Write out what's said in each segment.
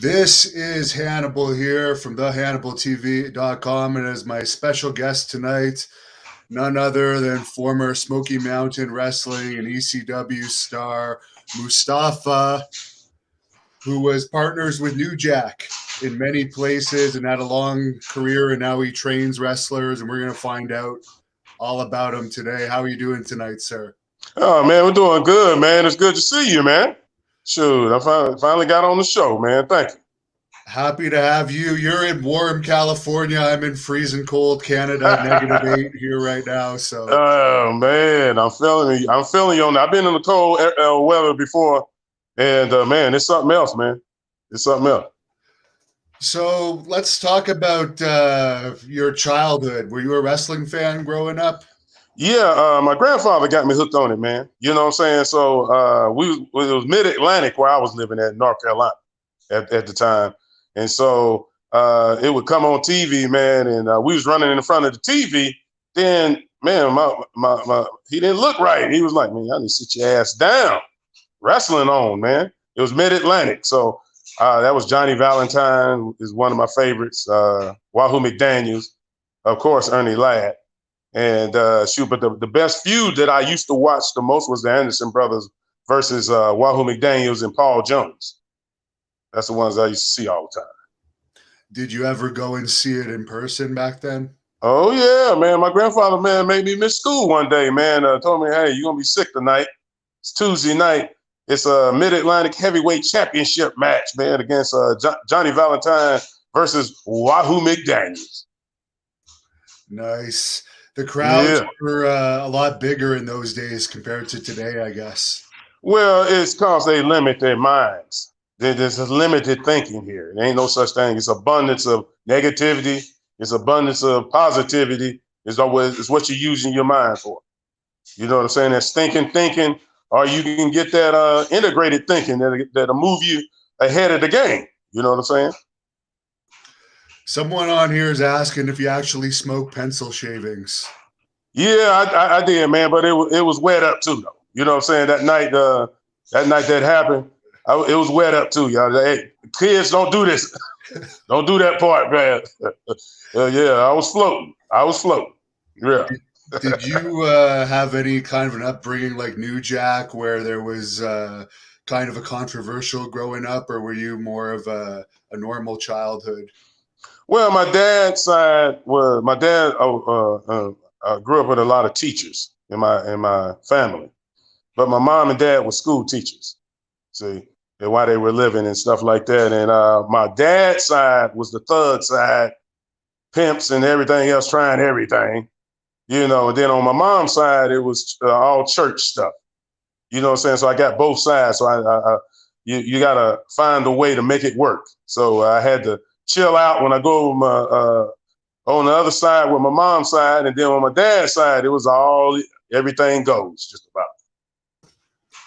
This is Hannibal here from thehannibaltv.com, and as my special guest tonight, none other than former Smoky Mountain Wrestling and ECW star Mustafa, who was partners with New Jack in many places and had a long career, and now he trains wrestlers, and we're going to find out all about him today. How are you doing tonight, sir? Oh man, we're doing good, man. It's good to see you, man. Shoot, I finally got on the show, man. Thank you. Happy to have you. You're in warm California. I'm in freezing cold Canada, -8 here right now. So, Oh man, I'm feeling you. I'm feeling you on that. I've been in the cold weather before, and man, it's something else, man. It's something else. so let's talk about your childhood. Were you a wrestling fan growing up? Yeah, my grandfather got me hooked on it, man. You know what I'm saying? So it was mid-Atlantic where I was living at North Carolina at the time, and so it would come on TV, man, and we was running in front of the TV. Then, man, my he didn't look right. He was like, man, I need to sit your ass down. Wrestling on, man. It was mid-Atlantic, so that was Johnny Valentine is one of my favorites. Wahoo McDaniels, of course, Ernie Ladd. And but the best feud that I used to watch the most was the Anderson brothers versus Wahoo McDaniels and Paul Jones. That's the ones I used to see all the time. Did you ever go and see it in person back then? Oh yeah, man. My grandfather, man, made me miss school one day, man. Told me, hey, you're gonna be sick tonight. It's Tuesday night. It's a Mid-Atlantic Heavyweight Championship match, man, against Johnny Valentine versus Wahoo McDaniels. Nice. The crowds Yeah. were a lot bigger in those days compared to today, I guess. Well, it's because they limit their minds. There's a limited thinking here. There ain't no such thing. It's abundance of negativity. It's abundance of positivity. It's what you're using your mind for. You know what I'm saying? That's thinking, or you can get that integrated thinking that'll move you ahead of the game. You know what I'm saying? Someone on here is asking if you actually smoke pencil shavings. Yeah, I did, man, but it was wet up too, though. You know what I'm saying? That night that happened, it was wet up too, y'all. Hey, kids, don't do this. Don't do that part, man. Yeah, I was floating. Yeah. Did you have any kind of an upbringing like New Jack where there was kind of a controversial growing up, or were you more of a normal childhood? Well, my dad grew up with a lot of teachers in my family, but my mom and dad were school teachers. See, and while they were living and stuff like that. And my dad's side was the thug side, pimps and everything else, trying everything. You know, and then on my mom's side, it was all church stuff. You know what I'm saying? So I got both sides. So you got to find a way to make it work. So I had to chill out when I go on the other side with my mom's side, and then on my dad's side, it was everything goes just about.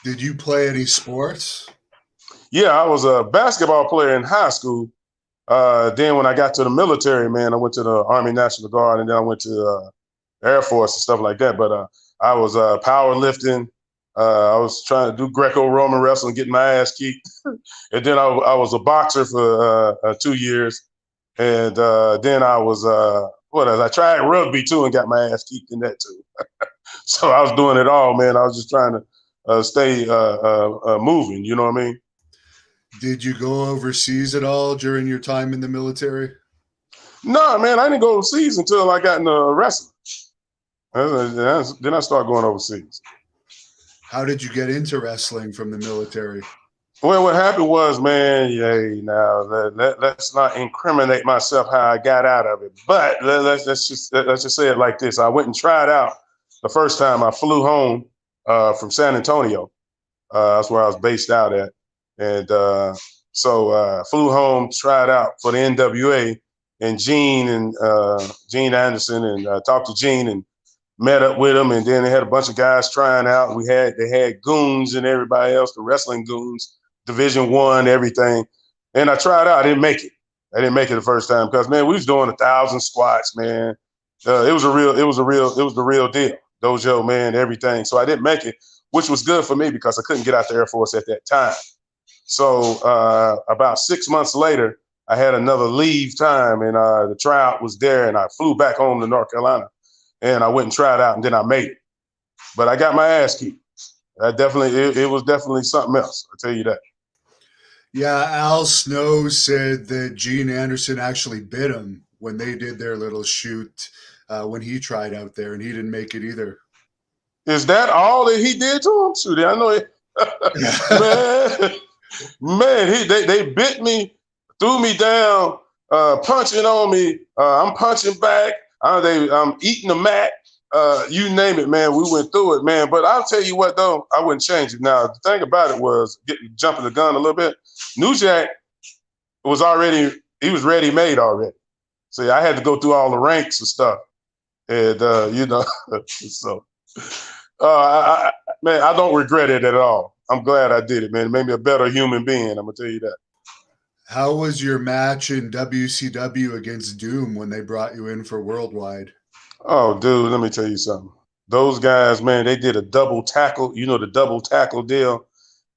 Did you play any sports? Yeah, I was a basketball player in high school. Then when I got to the military, man, I went to the Army National Guard, and then I went to Air Force and stuff like that. But I was powerlifting. I was trying to do Greco-Roman wrestling, getting my ass kicked. And then I was a boxer for 2 years. And then I was, I tried rugby too and got my ass kicked in that too. So I was doing it all, man. I was just trying to stay moving, you know what I mean? Did you go overseas at all during your time in the military? No, man, I didn't go overseas until I got into wrestling. Then I started going overseas. How did you get into wrestling from the military? Well, what happened was, man, let's not incriminate myself how I got out of it. But let's just say it like this: I went and tried out the first time. I flew home from San Antonio. That's where I was based out at, and so flew home, tried out for the NWA, and Gene Anderson, and talked to Gene and met up with him, and then they had a bunch of guys trying out. They had goons and everybody else, the wrestling goons. Division I, everything. And I tried out. I didn't make it the first time because, man, we was doing 1,000 squats, man. It was the real deal. Dojo, man, everything. So I didn't make it, which was good for me because I couldn't get out the Air Force at that time. So about 6 months later, I had another leave time, and the tryout was there, and I flew back home to North Carolina, and I went and tried out, and then I made it. But I got my ass kicked. It was definitely something else. I'll tell you that. Yeah, Al Snow said that Gene Anderson actually bit him when they did their little shoot when he tried out there, and he didn't make it either. Is that all that he did to him? Shoot, I know it. man, they bit me, threw me down, punching on me. I'm punching back. I'm eating the mat. You name it, man. We went through it, man. But I'll tell you what, though, I wouldn't change it. Now, the thing about it was, jumping the gun a little bit, New Jack was ready made already. See, I had to go through all the ranks and stuff. And, so, man, I don't regret it at all. I'm glad I did it, man. It made me a better human being. I'm going to tell you that. How was your match in WCW against Doom when they brought you in for Worldwide? Oh, dude, let me tell you something. Those guys, man, they did a double tackle. You know the double tackle deal.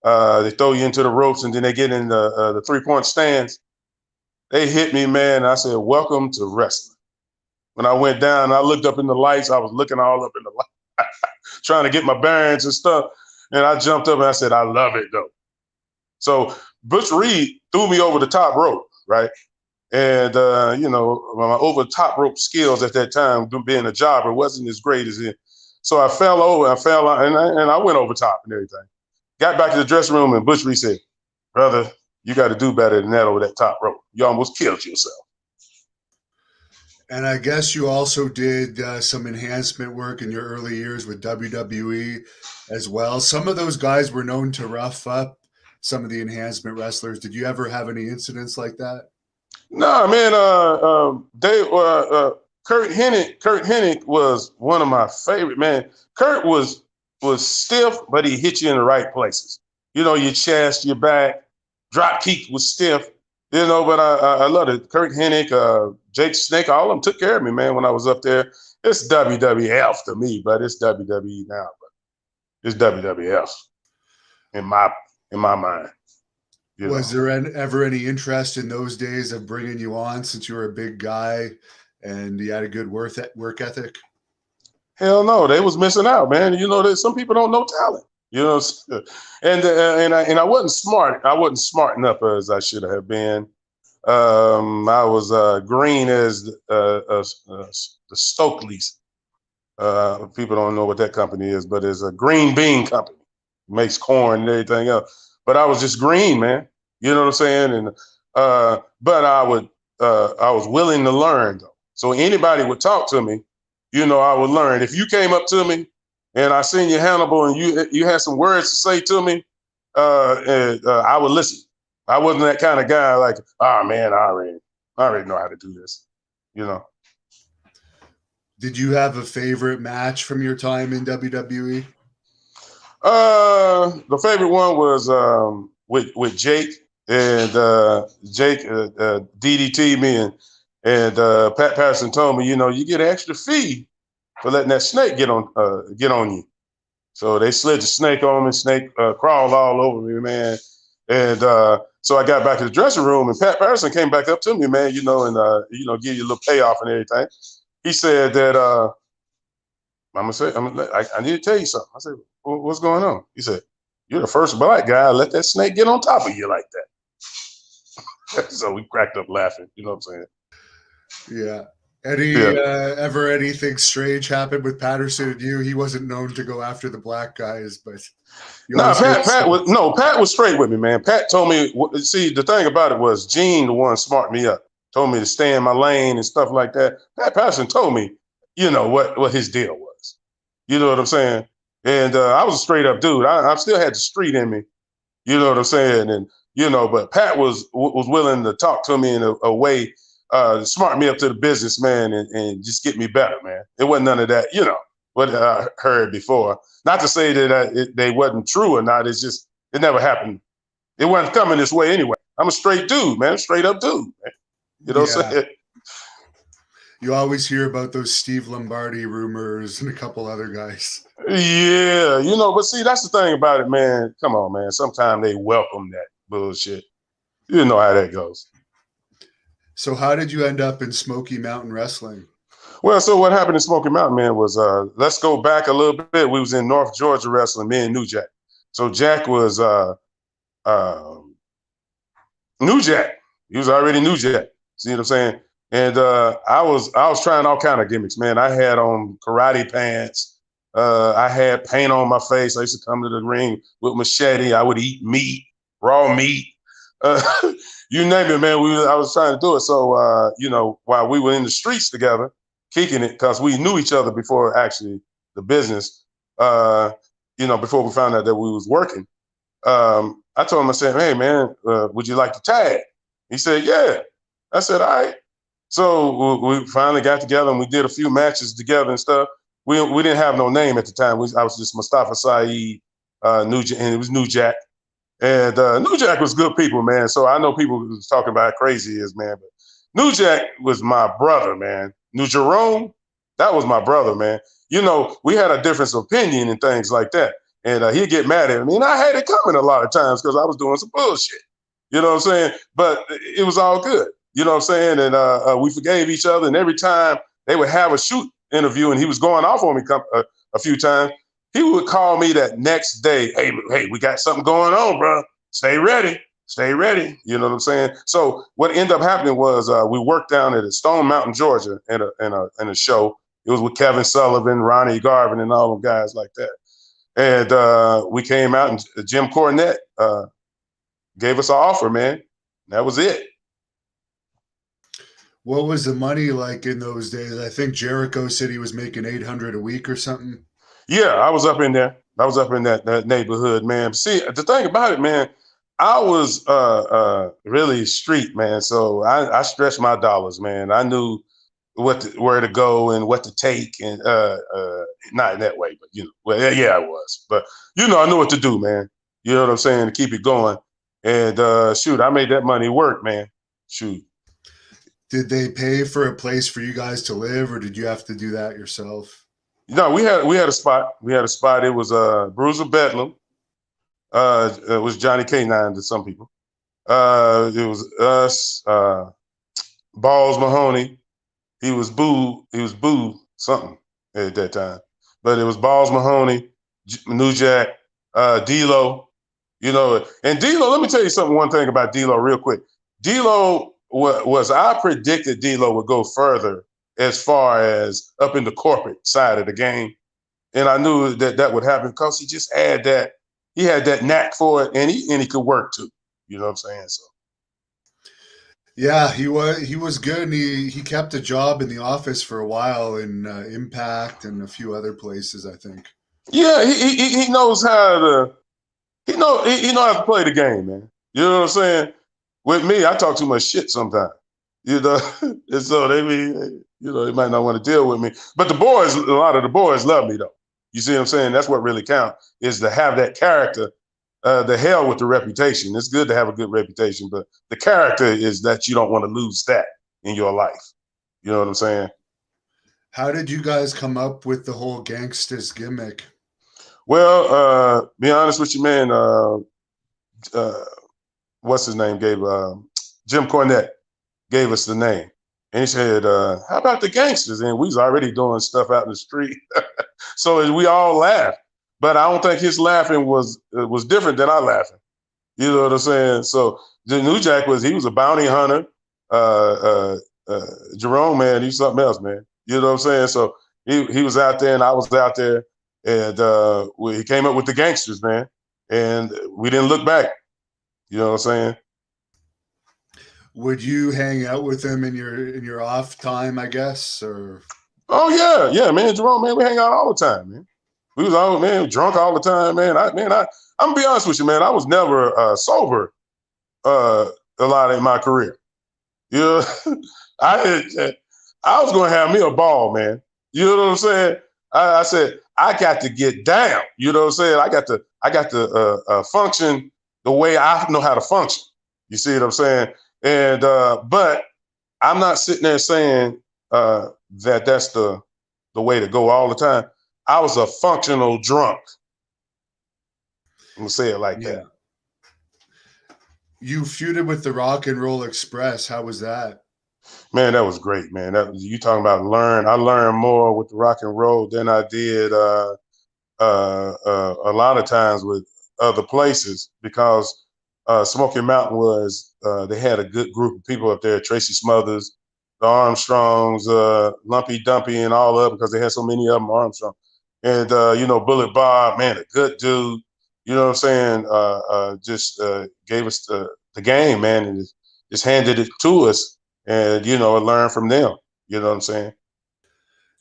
They throw you into the ropes, and then they get in the three-point stands. They hit me, man. And I said, "Welcome to wrestling." When I went down, I looked up in the lights. I was looking all up in the lights, trying to get my bearings and stuff. And I jumped up and I said, "I love it, though." So Butch Reed threw me over the top rope, right? And, my over-top rope skills at that time, being a jobber, wasn't as great as it. So I fell over, and I went over top and everything. Got back to the dressing room, and Butch Reed said, "Brother, you got to do better than that over that top rope. You almost killed yourself." And I guess you also did some enhancement work in your early years with WWE as well. Some of those guys were known to rough up some of the enhancement wrestlers. Did you ever have any incidents like that? No, man. Kurt Hennig was one of my favorite, man. Kurt was stiff, but he hit you in the right places. You know, your chest, your back, drop kick was stiff. You know, but I love it. Kurt Hennig, Jake Snake, all of them took care of me, man, when I was up there. It's WWF to me, but it's WWE now. But it's WWF in my mind. Was there ever any interest in those days of bringing you on since you were a big guy and you had a good work ethic? Hell no, they was missing out, man. You know, some people don't know talent. You know, and I wasn't smart. I wasn't smart enough as I should have been. I was green as the Stokely's. People don't know what that company is, but it's a green bean company. Makes corn and everything else. But I was just green, man. You know what I'm saying? And but I was willing to learn, though. So anybody would talk to me, you know, I would learn. If you came up to me and I seen you Hannibal and you had some words to say to me, I would listen. I wasn't that kind of guy like, "Oh man, I already know how to do this," you know. Did you have a favorite match from your time in WWE? The favorite one was with Jake, and Jake DDT me, and Pat Patterson told me, you know, you get an extra fee for letting that snake get on you. So they slid the snake on me. Snake crawled all over me, man. And so I got back to the dressing room, and Pat Patterson came back up to me, man, you know, and give you a little payoff and everything. He said that I need to tell you something. I said, "What's going on?" He said, "You're the first black guy to let that snake get on top of you like that." So we cracked up laughing. You know what I'm saying? Yeah. Ever anything strange happened with Patterson and you? He wasn't known to go after the black guys, but Pat was straight with me, man. Pat told me. See, the thing about it was Gene, the one smarted me up, told me to stay in my lane and stuff like that. Pat Patterson told me, you know what his deal was. You know what I'm saying? And I was a straight up dude. I still had the street in me. You know what I'm saying? And you know, but Pat was willing to talk to me in a way. Smart me up to the business, man, and just get me better, man. It wasn't none of that, you know, what I heard before. Not to say that they wasn't true or not. It's just, it never happened. It wasn't coming this way anyway. I'm a straight dude, man, straight up dude, man. You know what I'm saying? You always hear about those Steve Lombardi rumors and a couple other guys. Yeah, you know, but see, that's the thing about it, man. Come on, man. Sometimes they welcome that. bullshit. You know how that goes. So how did you end up in Smoky Mountain Wrestling? Well, so what happened in Smoky Mountain, man, was let's go back a little bit. We was in North Georgia wrestling, me and New Jack. So Jack was New Jack. He was already New Jack. See what I'm saying? And I was trying all kind of gimmicks, man. I had on karate pants. I had paint on my face. I used to come to the ring with machete. I would eat meat, raw meat. You name it, man. I was trying to do it. So you know, while we were in the streets together, kicking it, because we knew each other before actually the business. You know, before we found out that we was working. I told him, I said, hey, man, would you like to tag? He said, yeah. I said, all right. So we finally got together and we did a few matches together and stuff. We didn't have no name at the time. I was just Mustafa Saeed, and it was New Jack. And New Jack was good people, man. So I know people was talking about how crazy he is, man. But New Jack was my brother, man. New Jerome, that was my brother, man. You know, we had a difference of opinion and things like that. And he'd get mad at me. And I had it coming a lot of times because I was doing some bullshit. You know what I'm saying? But it was all good. You know what I'm saying? And we forgave each other. And every time they would have a shoot interview and he was going off on me a few times, he would call me that next day. Hey, we got something going on, bro. Stay ready. Stay ready. You know what I'm saying? So what ended up happening was we worked down at Stone Mountain, Georgia in a show. It was with Kevin Sullivan, Ronnie Garvin, and all them guys like that. And we came out and Jim Cornette gave us an offer, man. That was it. What was the money like in those days? I think Jericho said he was making $800 a week or something. Yeah, I was up in there. I was up in that neighborhood, man. See, the thing about it, man, I was really street, man. So I stretched my dollars, man. I knew where to go and what to take, and not in that way, but you know, well, yeah, I was. But you know, I knew what to do, man. You know what I'm saying, to keep it going. And shoot, I made that money work, man. Shoot. Did they pay for a place for you guys to live, or did you have to do that yourself? No, we had a spot. We had a spot. It was Bruiser Bedlam. It was Johnny K9 to some people. It was us, Balls Mahoney. He was Boo something at that time. But it was Balls Mahoney, New Jack, D-Lo. You know, and D-Lo, let me tell you one thing about D-Lo real quick. D-Lo was I predicted D-Lo would go further as far as up in the corporate side of the game. And I knew that would happen because he just had that knack for it, and he could work too. You know what I'm saying? So yeah, he was good, and he kept a job in the office for a while in Impact and a few other places, I think. yeah, he knows how to he know how to play the game, man. You know what I'm saying? With me, I talk too much shit sometimes. You know, and so they might not want to deal with me. But a lot of the boys love me though. You see what I'm saying? That's what really counts, is to have that character. The hell with the reputation. It's good to have a good reputation, but the character is that you don't want to lose that in your life. You know what I'm saying? How did you guys come up with the whole Gangstas gimmick? Well, be honest with you, man. What's his name? Jim Cornette gave us the name, and he said, "How about the Gangsters?" And we was already doing stuff out in the street, so we all laughed. But I don't think his laughing was different than our laughing. You know what I'm saying? So the New Jack he was a bounty hunter. Jerome, man, he's something else, man. You know what I'm saying? So he was out there and I was out there, and he came up with the Gangsters, man, and we didn't look back. You know what I'm saying? Would you hang out with him in your off time, I guess, or? Oh yeah, man, Jerome, man, we hang out all the time, man. We was all, man, drunk all the time, man. I'm gonna be honest with you, man. I was never sober a lot in my career. You know, I was gonna have me a ball, man. You know what I'm saying? I said I got to get down. You know what I'm saying? I got to function the way I know how to function. You see what I'm saying? And but I'm not sitting there saying that's the way to go all the time. I was a functional drunk. I'm gonna say it like that. You feuded with the Rock and Roll Express. How was that? Man, that was great, man. That was, you talking about learn. I learned more with the rock and roll than I did a lot of times with other places because Smoky Mountain was they had a good group of people up there. Tracy Smothers, the Armstrongs, Lumpy Dumpy, and all of them because they had so many of them. Armstrong and Bullet Bob, man, a good dude. You know what I'm saying? Just gave us the game, man, and just handed it to us, and learn from them. You know what I'm saying?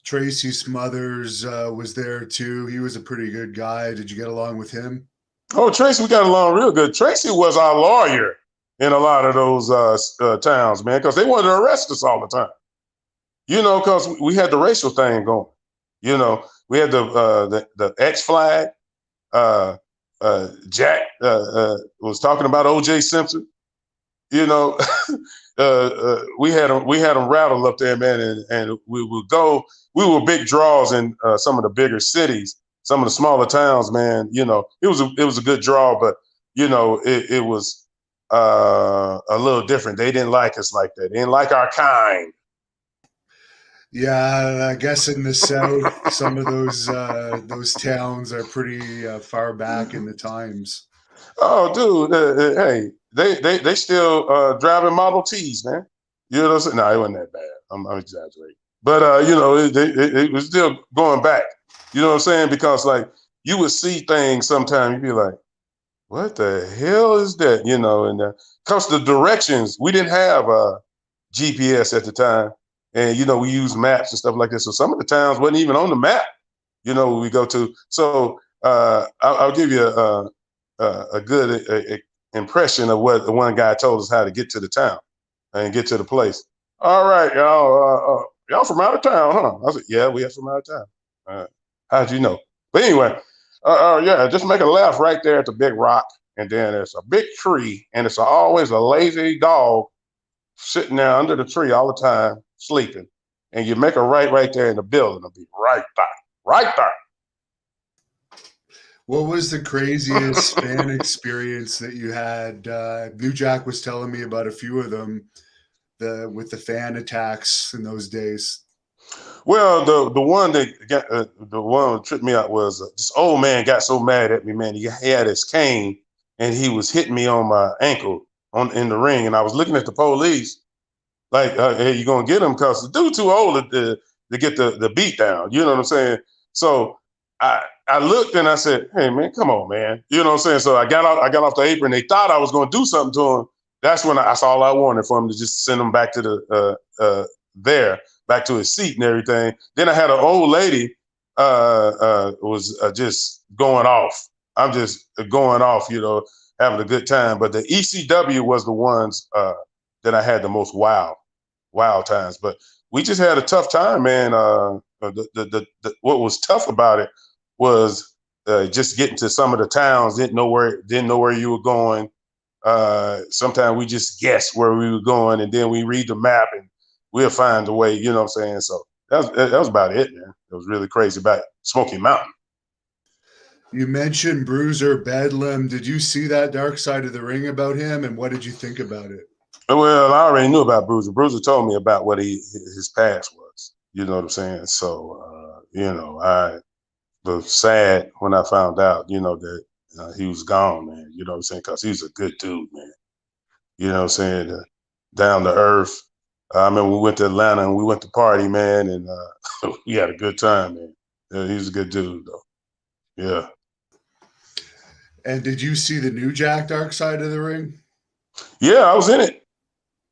Tracy Smothers was there too. He was a pretty good guy. Did you get along with him? Oh, Tracy, we got along real good. Tracy was our lawyer in a lot of those towns, man, because they wanted to arrest us all the time. Because we had the racial thing going. We had the X flag. Jack was talking about O.J. Simpson. We had them rattled up there, man, and we would go. We were big draws in some of the bigger cities, some of the smaller towns, man. It was a good draw, but it was a little different. They didn't like us like that. They didn't like our kind. Yeah, I guess in the South, some of those towns are pretty far back in the times. Oh, dude, hey, they still driving Model Ts, man. You know what I'm saying? No, it wasn't that bad. I'm exaggerating, but it was still going back. You know what I'm saying? Because like you would see things sometimes, you'd be like, "What the hell is that?" And comes the directions. We didn't have GPS at the time, and we used maps and stuff like that. So some of the towns wasn't even on the map. We go to. So I'll give you a good impression of what the one guy told us how to get to the town and get to the place. All right, y'all. Y'all from out of town, huh? I said, yeah, we are from out of town. How'd you know? But anyway, yeah, just make a left right there at the big rock, and then there's a big tree, and it's always a lazy dog sitting there under the tree all the time, sleeping. And you make a right there in the building. It'll be right there. What was the craziest fan experience that you had? New Jack was telling me about a few of them, with the fan attacks in those days. Well, the one that tripped me out was this old man got so mad at me, man. He had his cane and he was hitting me on my ankle in the ring, and I was looking at the police like, "Hey, you gonna get him?" Because the dude too old to get the beat down. You know what I'm saying? So I looked and I said, "Hey, man, come on, man." You know what I'm saying? So I got off the apron. They thought I was going to do something to him. That's when that's all I wanted for him, to just send him back to back to his seat and everything. Then I had an old lady was just going off. I'm just going off, having a good time. But the ECW was the ones that I had the most wild times. But we just had a tough time, man. What was tough about it was just getting to some of the towns. Didn't know where you were going. Sometimes we just guessed where we were going, and then we read the map and we'll find a way. You know what I'm saying? So that was about it, man. It was really crazy about Smoky Mountain. You mentioned Bruiser Bedlam. Did you see that Dark Side of the Ring about him, and what did you think about it? Well, I already knew about Bruiser. Bruiser told me about what his past was. You know what I'm saying? So I was sad when I found out, that he was gone, man. You know what I'm saying? Because he's a good dude, man. You know what I'm saying? Down to earth. I remember we went to Atlanta and we went to party, man, and we had a good time, man. Yeah, he's a good dude, though. Yeah. And did you see the New Jack Dark Side of the Ring? Yeah, I was in it.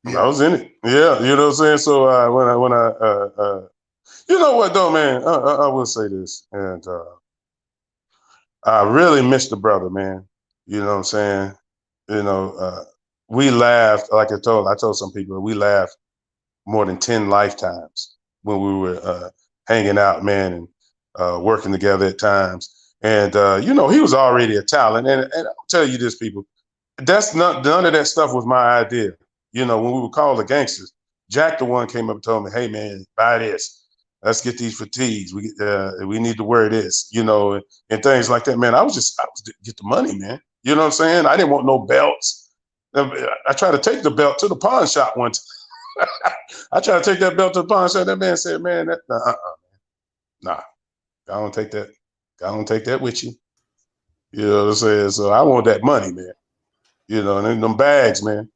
Yeah. I was in it. Yeah, you know what I'm saying? So when I you know what though, man? I will say this, and I really miss the brother, man. You know what I'm saying? We laughed, like I told some people, we laughed more than 10 lifetimes when we were hanging out, man, and working together at times. And he was already a talent. And I'll tell you this, people, none of that stuff was my idea. When we were called the Gangstas, Jack the one came up and told me, "Hey man, buy this. Let's get these fatigues. We need to wear this, and things like that." Man, I was get the money, man. You know what I'm saying? I didn't want no belts. I tried to take the belt to the pawn shop once. I tried to take that belt to the pawn shop. That man said, "Man, nah, I don't take that. I don't take that with you." You know what I'm saying? So I want that money, man. You know, and them bags, man.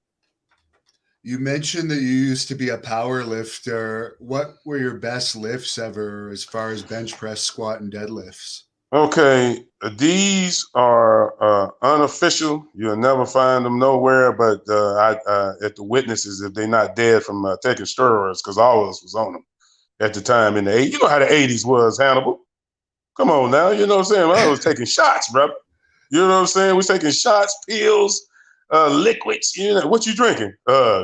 You mentioned that you used to be a power lifter. What were your best lifts ever as far as bench press, squat, and deadlifts? Okay, these are unofficial. You'll never find them nowhere, but at the witnesses, if they're not dead from taking steroids, because all of us was on them at the time in the 80s. You know how the 80s was, Hannibal. Come on now, you know what I'm saying? I was taking shots, bro. You know what I'm saying? We're taking shots, pills, liquids. You know, what you drinking?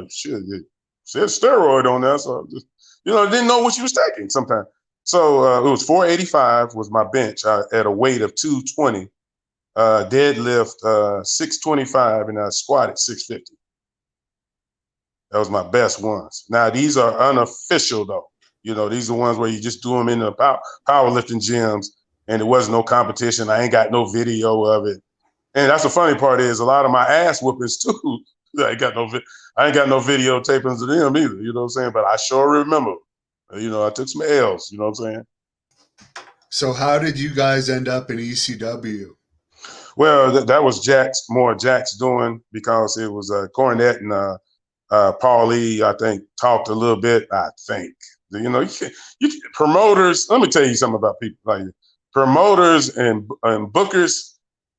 Shit, it said steroid on there, so just, didn't know what you was taking sometimes. So it was 485 was my bench at a weight of 220, deadlift 625, and I squatted 650. That was my best ones. Now these are unofficial though. These are ones where you just do them in the powerlifting gyms, and there was no competition. I ain't got no video of it. And that's the funny part is a lot of my ass whoopings too. I ain't got no videotapings of them either. You know what I'm saying? But I sure remember. I took some L's. You know what I'm saying? So how did you guys end up in ECW? Well, that was Jack's doing, because it was Cornette and Paulie, I think, talked a little bit. I think promoters. Let me tell you something about people like promoters and bookers.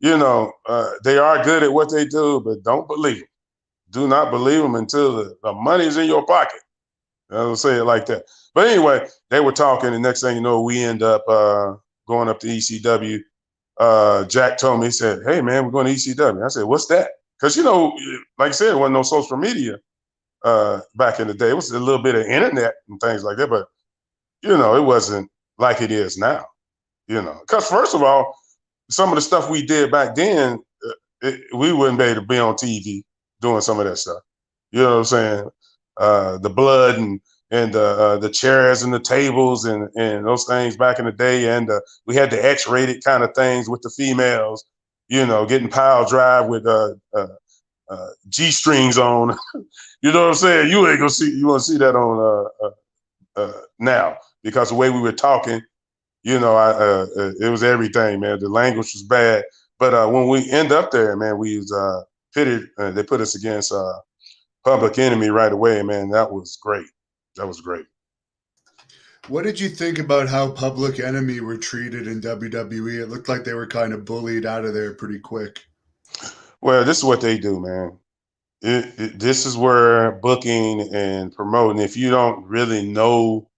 They are good at what they do, but don't believe them. Do not believe them until the money's in your pocket. I'll say it like that. But anyway, they were talking, and next thing you know, we end up going up to ECW. Jack told me, he said, "Hey, man, we're going to ECW." I said, "What's that?" Because, like I said, there wasn't no social media back in the day. It was a little bit of internet and things like that, but, it wasn't like it is now, Because first of all, some of the stuff we did back then, we wouldn't be able to be on TV doing some of that stuff. You know what I'm saying? The blood and the chairs and the tables and those things back in the day. And we had the X-rated kind of things with the females, getting pile drive with G-strings on. You know what I'm saying? You want to see that on now, because the way we were talking, it was everything, man. The language was bad. But when we end up there, man, we was pitted. They put us against Public Enemy right away, man. That was great. That was great. What did you think about how Public Enemy were treated in WWE? It looked like they were kind of bullied out of there pretty quick. Well, this is what they do, man. This is where booking and promoting, if you don't really know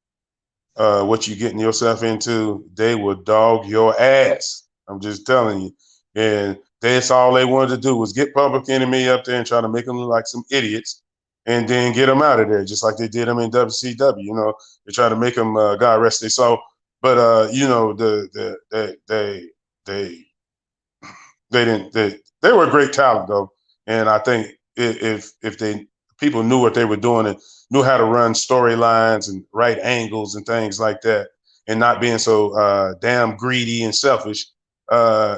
what you're getting yourself into, they will dog your ass. I'm just telling you. And that's all they wanted to do was get Public Enemy up there and try to make them look like some idiots, and then get them out of there, just like they did them in WCW. They try to make them God rest their soul. But they were a great talent though, and I think if people knew what they were doing and knew how to run storylines and right angles and things like that, and not being so damn greedy and selfish,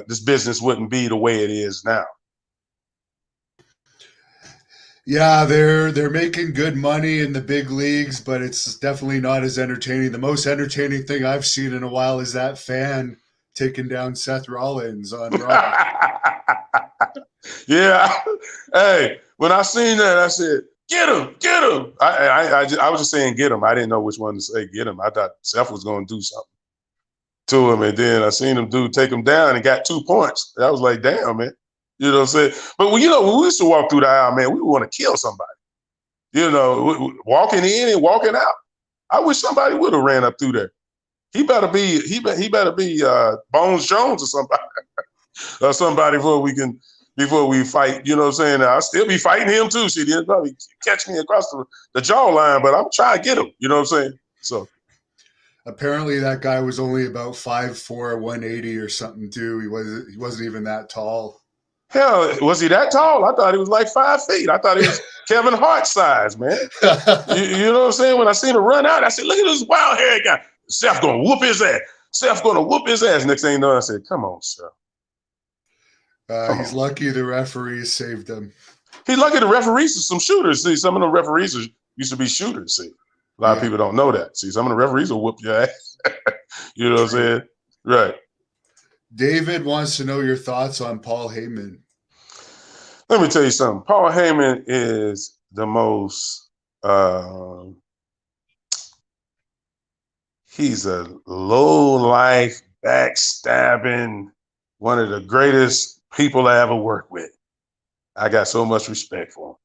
this business wouldn't be the way it is now. Yeah, they're making good money in the big leagues, but it's definitely not as entertaining. The most entertaining thing I've seen in a while is that fan taking down Seth Rollins on Raw. Yeah. Hey, when I seen that, I said, "Get him, get him." I was just saying get him. I didn't know which one to say get him. I thought Seth was going to do something to him, and then I seen him take him down and got 2 points. I was like, damn, man. You know what I'm saying? But when we used to walk through the aisle, man, we would want to kill somebody. Walking in and walking out. I wish somebody would have ran up through there. He better be Bones Jones or somebody or somebody before we fight. You know what I'm saying? I'll still be fighting him too. Shit, he'll probably catch me across the jawline, but I'm trying to get him. You know what I'm saying? So apparently that guy was only about 5'4", 180 or something too. He wasn't even that tall. Hell, was he that tall? I thought he was like 5 feet. I thought he was Kevin Hart size, man. You know what I'm saying? When I seen him run out, I said, "Look at this wild haired guy. Seth gonna whoop his ass. Seth gonna whoop his ass." Next thing you know, I said, "Come on, Seth." He's lucky the referees saved him. He lucky the referees are some shooters. See, some of the referees used to be shooters. See, a lot of people don't know that. See, some of the referees will whoop your ass. You know what I'm saying? Right. David wants to know your thoughts on Paul Heyman. Let me tell you something. Paul Heyman is the most, he's a low-life, backstabbing, one of the greatest people I ever worked with. I got so much respect for him.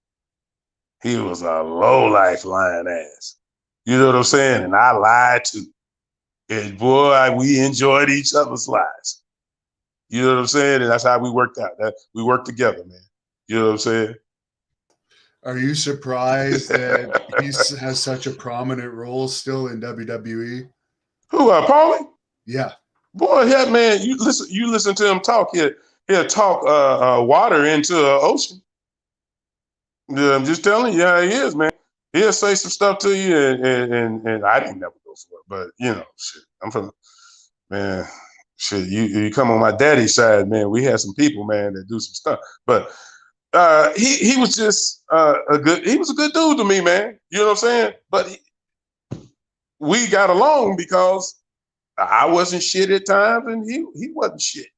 He was a low-life lying ass. You know what I'm saying? And I lied too. And boy, we enjoyed each other's lies. You know what I'm saying? And that's how we worked out. We worked together, man. You know what I'm saying? Are you surprised that he has such a prominent role still in WWE? Who, Paulie? Yeah. Boy, yeah, man. You listen to him talk. He'll talk water into an ocean. Yeah, I'm just telling you how he is, man. He'll say some stuff to you, and I didn't never go for it, but you know, shit. I'm from, man. Shit, you come on my daddy's side, man. We had some people, man, that do some stuff, but he was just he was a good dude to me, man. You know what I'm saying? But we got along because I wasn't shit at times, and he wasn't shit.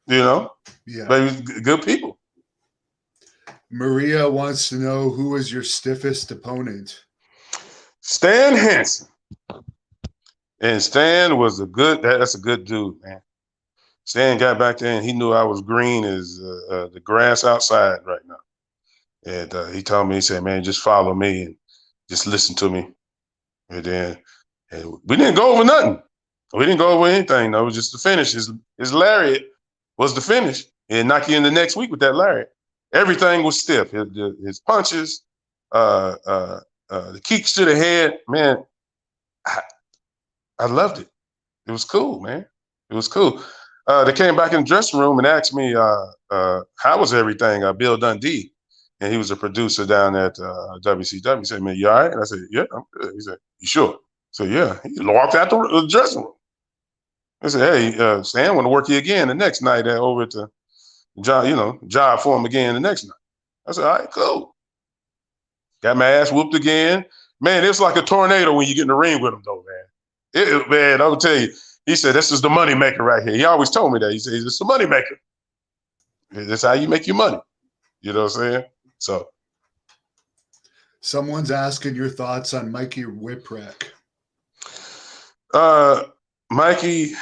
You know? Yeah. But he was good people. Maria wants to know who was your stiffest opponent. Stan Hansen. And Stan was that's a good dude, man. Stan got back there and he knew I was green as the grass outside right now. And he told me, he said, man, just follow me and just listen to me. And then we didn't go over nothing. We didn't go over anything. No, it was just the finish. His lariat was the finish. And knock you in the next week with that lariat. Everything was stiff. His punches, the kicks to the head, man, I loved it. It was cool, man. It was cool. They came back in the dressing room and asked me, how was everything? Bill Dundee, and he was a producer down at WCW. He said, man, you all right? And I said, yeah, I'm good. He said, you sure? I said, yeah. He walked out the dressing room. I said, hey, Stan, want to work you again the next night over at the job for him again the next night. I said, all right, cool. Got my ass whooped again. Man, it's like a tornado when you get in the ring with him, though, man. Man, I will tell you, he said, this is the money maker right here. He always told me that. He said, it's the money maker. That's how you make your money. You know what I'm saying? So. Someone's asking your thoughts on Mikey Whipwreck. Mikey,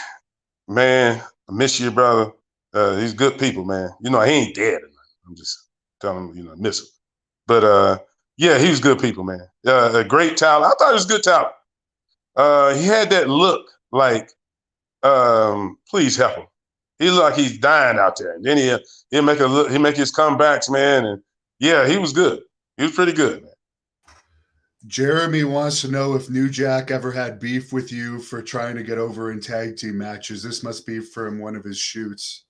man, I miss you, brother. He's good people, man. You know, he ain't dead. I'm just telling him, I miss him. But yeah, he was good people, man. A great talent. I thought he was good talent. He had that look like, please help him. He looked like he's dying out there. And then he'll make his comebacks, man. And yeah, he was good. He was pretty good, man. Jeremy wants to know if New Jack ever had beef with you for trying to get over in tag team matches. This must be from one of his shoots.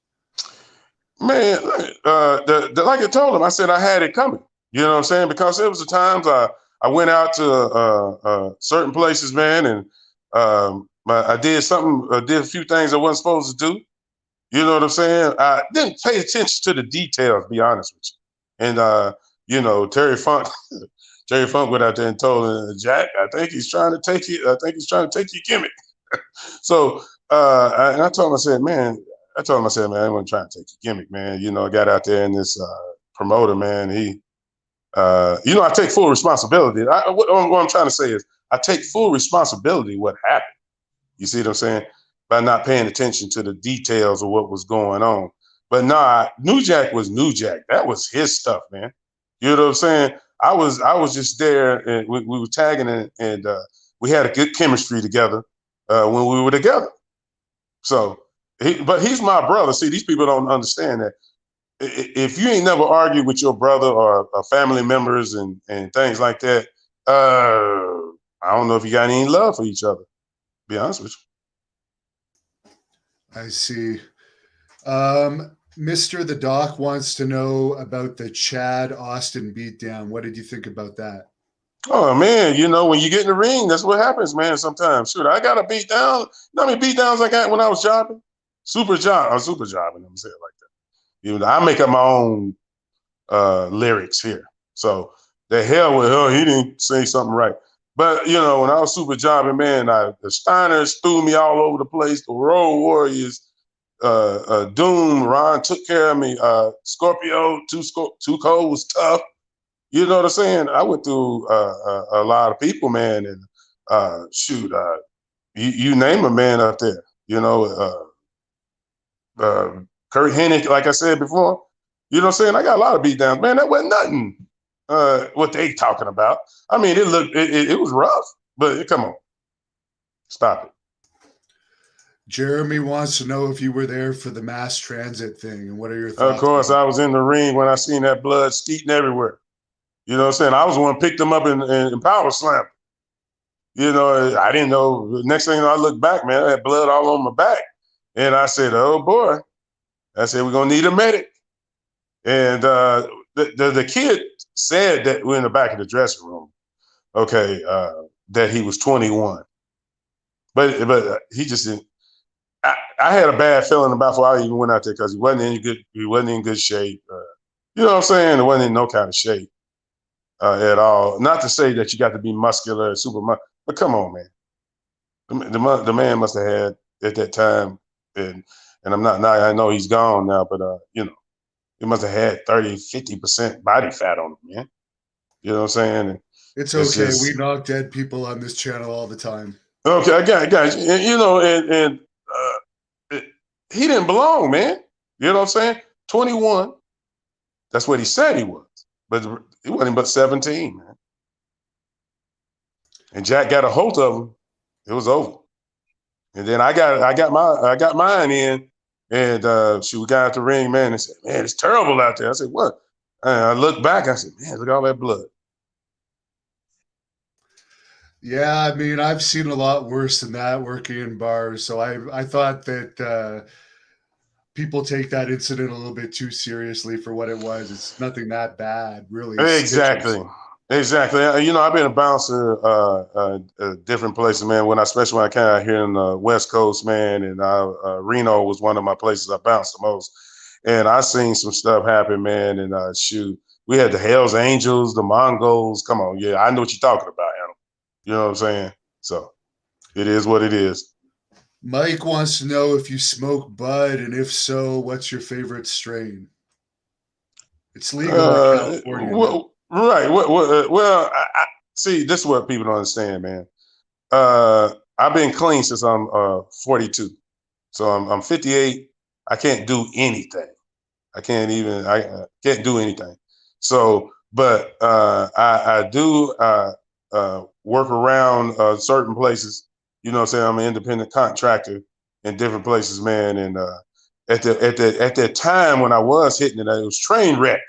Man, like I told him, I said I had it coming. You know what I'm saying? Because there was the times I went out to certain places, man, and I did a few things I wasn't supposed to do. You know what I'm saying? I didn't pay attention to the details, to be honest with you. And Terry Funk went out there and told him, Jack, I think he's trying to take you. I think he's trying to take your gimmick. So I told him, man, I wasn't trying to take your gimmick, man. I got out there and this promoter, man, I take full responsibility. What I'm trying to say is I take full responsibility what happened. You see what I'm saying? By not paying attention to the details of what was going on. But nah, New Jack was New Jack. That was his stuff, man. You know what I'm saying? I was just there, and we were tagging, and we had a good chemistry together when we were together. So, but he's my brother. See, these people don't understand that. If you ain't never argued with your brother or family members and things like that, I don't know if you got any love for each other. To be honest with you. I see. Mr. The Doc wants to know about the Chad Austin beatdown. What did you think about that? Oh, man, when you get in the ring, that's what happens, man, sometimes. Shoot, I got a beat down. You know how many beat downs I got when I was jobbing? Super jobbing. I'm saying it like that. I make up my own lyrics here. So the hell with her, he didn't say something right. But you know, when I was super jobbing, man, the Steiners threw me all over the place. The Road Warriors, Doom, Ron took care of me. Scorpio, Too Cold was tough. You know what I'm saying? I went through a lot of people, man, and you name a man up there. You know, Kurt Hennig, like I said before. You know what I'm saying? I got a lot of beatdowns, man. That wasn't nothing. What they talking about? I mean, it was rough, but come on, stop it. Jeremy wants to know if you were there for the mass transit thing, and what are your Of thoughts? course, I was in the ring when I seen that blood skeeting everywhere. You know what I'm saying? I was the one who picked them up and power slammed. You know, I didn't know. Next thing you know, I looked back, man, I had blood all on my back. And I said, oh, boy. I said, we're going to need a medic. And the kid said that we're in the back of the dressing room, okay, that he was 21. But he just didn't. I had a bad feeling about before I even went out there because he wasn't in good shape. You know what I'm saying? He wasn't in no kind of shape at all. Not to say that you got to be muscular, super muscular, but come on, man. The man must have had at that time, and I'm not now. I know he's gone now, but you know, he must have had 30-50% body fat on him, man. You know what I'm saying? And it's okay. We knock dead people on this channel all the time. Okay, I got you. And, you know, he didn't belong, man. You know what I'm saying? 21. That's what he said he was, but he wasn't but 17, man. And Jack got a hold of him. It was over. And then I got mine in, and we got out the ring, man, and said, man, it's terrible out there. I said, what? And I looked back, I said, man, look at all that blood. Yeah, I mean, I've seen a lot worse than that working in bars. So I thought that people take that incident a little bit too seriously for what it was. It's nothing that bad, really. Exactly. Exactly. You know, I've been a bouncer different places, man. Especially when I came out here in the West Coast, man, and Reno was one of my places I bounced the most. And I seen some stuff happen, man. And we had the Hell's Angels, the Mongols. Come on, yeah, I know what you're talking about, Hannibal. You know what I'm saying? So it is what it is. Mike wants to know if you smoke bud, and if so, what's your favorite strain? It's legal in California. Right. Well, I see, this is what people don't understand, man. I've been clean since I'm 42. So I'm 58. I can't do anything. I can't do anything. So, but I do work around certain places. You know what I'm saying? I'm an independent contractor in different places, man. And at that time when I was hitting it, it was Trainwreck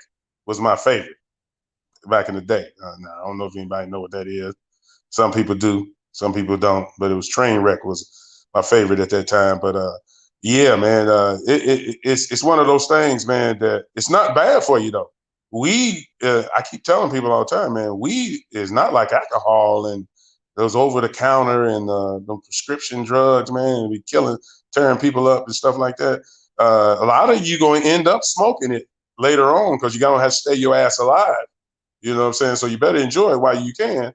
was my favorite back in the day. Now, I don't know if anybody know what that is. Some people do, some people don't. But it was Trainwreck was my favorite at that time. But yeah, man, it's one of those things, man, that it's not bad for you though. I keep telling people all the time, man, weed is not like alcohol and those over the counter and the prescription drugs, man, and be tearing people up and stuff like that. A lot of you going to end up smoking it later on because you're going to have to stay your ass alive. You know what I'm saying? So you better enjoy it while you can.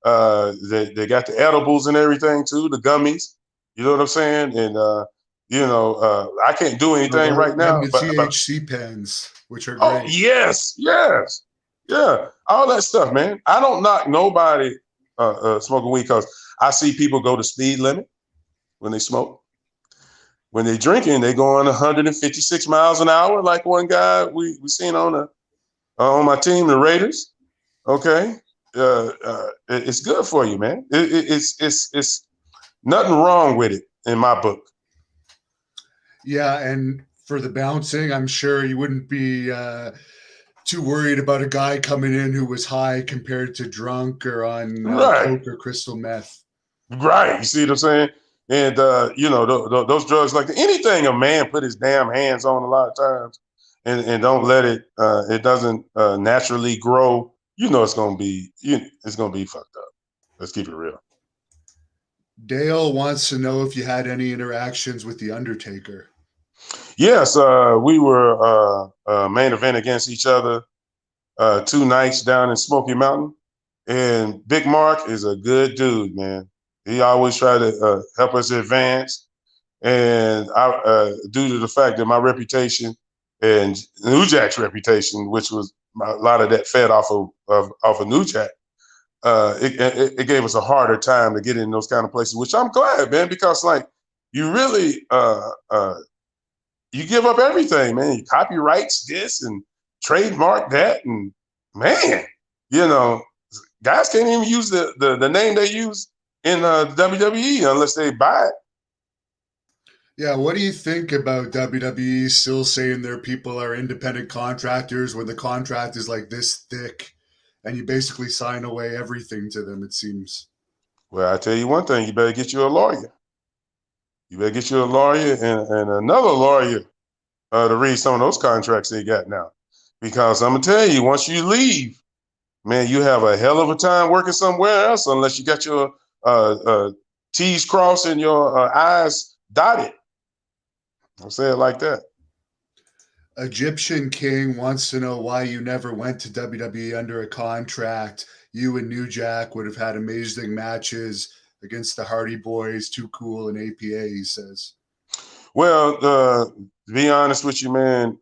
They got the edibles and everything too, the gummies. You know what I'm saying? And I can't do anything right now. And the THC pens, which are great. Oh yes, yeah, all that stuff, man. I don't knock nobody smoking weed because I see people go to speed limit when they smoke. When they drinking, they go on 156 miles an hour, like one guy we seen on my team, the Raiders. Okay, it's good for you, man. It's nothing wrong with it in my book. Yeah, and for the bouncing, I'm sure you wouldn't be too worried about a guy coming in who was high compared to drunk or on coke or crystal meth. Right. You see what I'm saying? And those drugs, like anything a man put his damn hands on a lot of times, and don't let it. It doesn't naturally grow. You know it's gonna be fucked up. Let's keep it real. Dale wants to know if you had any interactions with the Undertaker. Yes, we were main event against each other 2 nights down in Smoky Mountain. And Big Mark is a good dude, man. He always try to help us advance. And due to the fact that my reputation and New Jack's reputation, which was a lot of that fed off of New Jack, it gave us a harder time to get in those kind of places, which I'm glad, man, because like you really you give up everything, man. You copyrights this and trademark that, and man, you know, guys can't even use the name they use in WWE unless they buy it. Yeah, what do you think about WWE still saying their people are independent contractors when the contract is like this thick and you basically sign away everything to them, it seems? Well, I tell you one thing, you better get you a lawyer. You better get you a lawyer and another lawyer to read some of those contracts they got now. Because I'm going to tell you, once you leave, man, you have a hell of a time working somewhere else unless you got your T's crossed and your I's dotted. I'll say it like that. Egyptian King wants to know why you never went to WWE under a contract. You and New Jack would have had amazing matches against the Hardy Boys, Too Cool, and APA, he says. Well, to be honest with you, man,